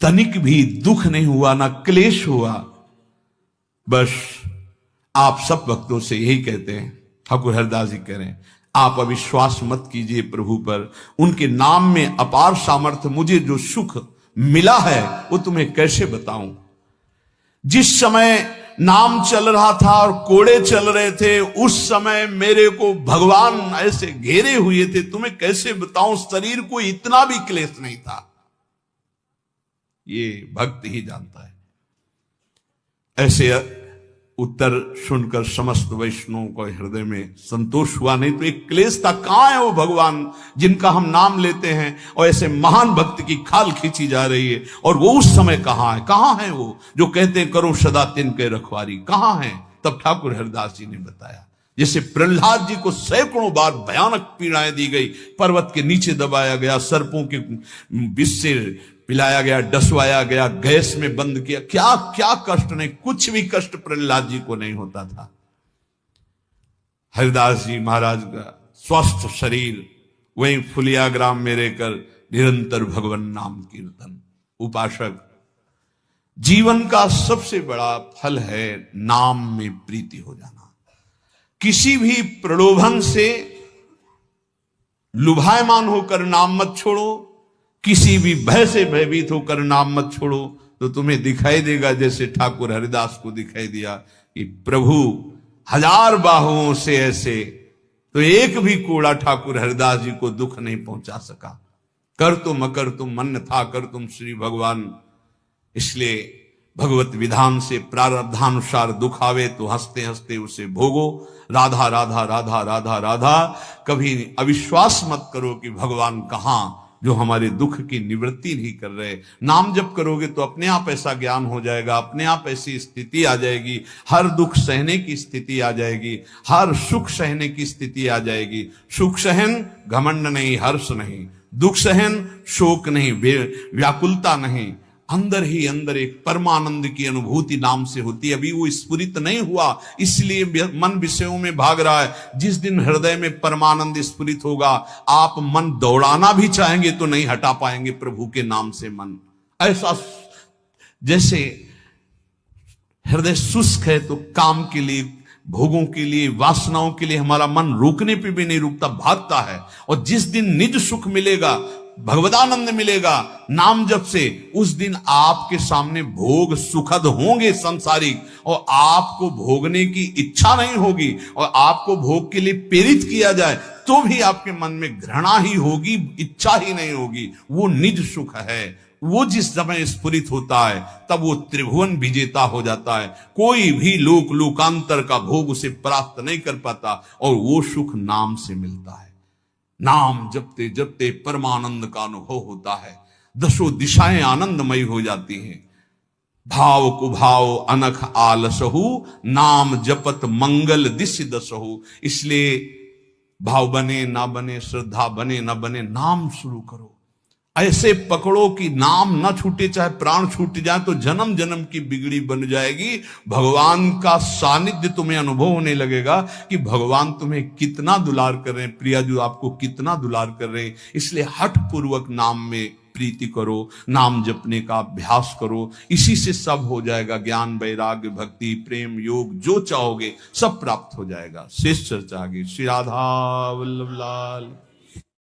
तनिक भी दुख नहीं हुआ, ना क्लेश हुआ। बस आप सब भक्तों से यही कहते हैं, ठाकुर हरिदास जी कह रहे हैं, आप अविश्वास मत कीजिए प्रभु पर, उनके नाम में अपार सामर्थ्य। मुझे जो सुख मिला है वो तुम्हें कैसे बताऊं। जिस समय नाम चल रहा था और कोड़े चल रहे थे, उस समय मेरे को भगवान ऐसे घेरे हुए थे, तुम्हें कैसे बताऊं। शरीर को इतना भी क्लेश नहीं था, ये भक्त ही जानता है। ऐसे उत्तर सुनकर समस्त वैष्णवों को हृदय में संतोष हुआ। नहीं तो एक क्लेश था, कहां है वो भगवान जिनका हम नाम लेते हैं और ऐसे महान भक्त की खाल खींची जा रही है, और वो उस समय कहां है वो जो कहते हैं करो सदा तिनके रखवारी, कहां है। तब ठाकुर हरिदास जी ने बताया, जैसे प्रहलाद जी को सैकड़ों बार भयानक पीड़ाएं दी गई, पर्वत के नीचे दबाया गया, सर्पों के विष से पिलाया गया, डसवाया गया, गैस में बंद किया, क्या क्या कष्ट नहीं, कुछ भी कष्ट प्रहलाद जी को नहीं होता था। हरिदास जी महाराज का स्वस्थ शरीर, वहीं फुलिया ग्राम में रहकर निरंतर भगवान नाम कीर्तन। उपासक, जीवन का सबसे बड़ा फल है नाम में प्रीति हो जाना। किसी भी प्रलोभन से लुभायमान होकर नाम मत छोड़ो, किसी भी भय से भयभीत होकर नाम मत छोड़ो, तो तुम्हें दिखाई देगा जैसे ठाकुर हरिदास को दिखाई दिया कि प्रभु हजार बाहुओं से ऐसे, तो एक भी कोड़ा ठाकुर हरिदास जी को दुख नहीं पहुंचा सका। कर तुम अकर तुम मन था, कर तुम श्री भगवान। इसलिए भगवत विधान से प्रारब्धानुसार दुख आवे तो हंसते हंसते उसे भोगो। राधा राधा राधा राधा राधा। कभी अविश्वास मत करो कि भगवान कहां, जो हमारे दुख की निवृत्ति नहीं कर रहे। नाम जप करोगे तो अपने आप ऐसा ज्ञान हो जाएगा, अपने आप ऐसी स्थिति आ जाएगी, हर दुख सहने की स्थिति आ जाएगी, हर सुख सहने की स्थिति आ जाएगी। सुख सहन घमंड नहीं, हर्ष नहीं, दुख सहन शोक नहीं, व्याकुलता नहीं, अंदर ही अंदर एक परमानंद की अनुभूति नाम से होती है। अभी वो स्फुरित नहीं हुआ, इसलिए मन विषयों में भाग रहा है। जिस दिन हृदय में परमानंद स्फुरित होगा, आप मन दौड़ाना भी चाहेंगे तो नहीं हटा पाएंगे प्रभु के नाम से मन। ऐसा जैसे हृदय शुष्क है तो काम के लिए, भोगों के लिए, वासनाओं के लिए हमारा मन रुकने पे भी नहीं रुकता, भागता है। और जिस दिन निज सुख मिलेगा, भगवदानंद मिलेगा नाम जप से, उस दिन आपके सामने भोग सुखद होंगे संसारिक, और आपको भोगने की इच्छा नहीं होगी, और आपको भोग के लिए प्रेरित किया जाए तो भी आपके मन में घृणा ही होगी, इच्छा ही नहीं होगी। वो निज सुख है। वो जिस समय स्फुरित होता है तब वो त्रिभुवन विजेता हो जाता है। कोई भी लोकांतर का भोग उसे प्राप्त नहीं कर पाता, और वो सुख नाम से मिलता है। नाम जपते जपते परमानंद का अनुभव होता है, दसों दिशाएं आनंदमयी हो जाती हैं। भाव कुभाव अनख आलसहु, नाम जपत मंगल दिश दसहु। इसलिए भाव बने ना बने, श्रद्धा बने ना बने, नाम शुरू करो। ऐसे पकड़ो कि नाम ना छूटे, चाहे प्राण छूट जाए तो जन्म जन्म की बिगड़ी बन जाएगी। भगवान का सानिध्य तुम्हें अनुभव होने लगेगा कि भगवान तुम्हें कितना दुलार कर रहे हैं, प्रियाजू आपको कितना दुलार कर रहे हैं। इसलिए हठ पूर्वक नाम में प्रीति करो, नाम जपने का अभ्यास करो। इसी से सब हो जाएगा। ज्ञान, वैराग्य, भक्ति, प्रेम, योग, जो चाहोगे सब प्राप्त हो जाएगा। शेष चर्चा आगे। श्री राधा वल्लभ लाल।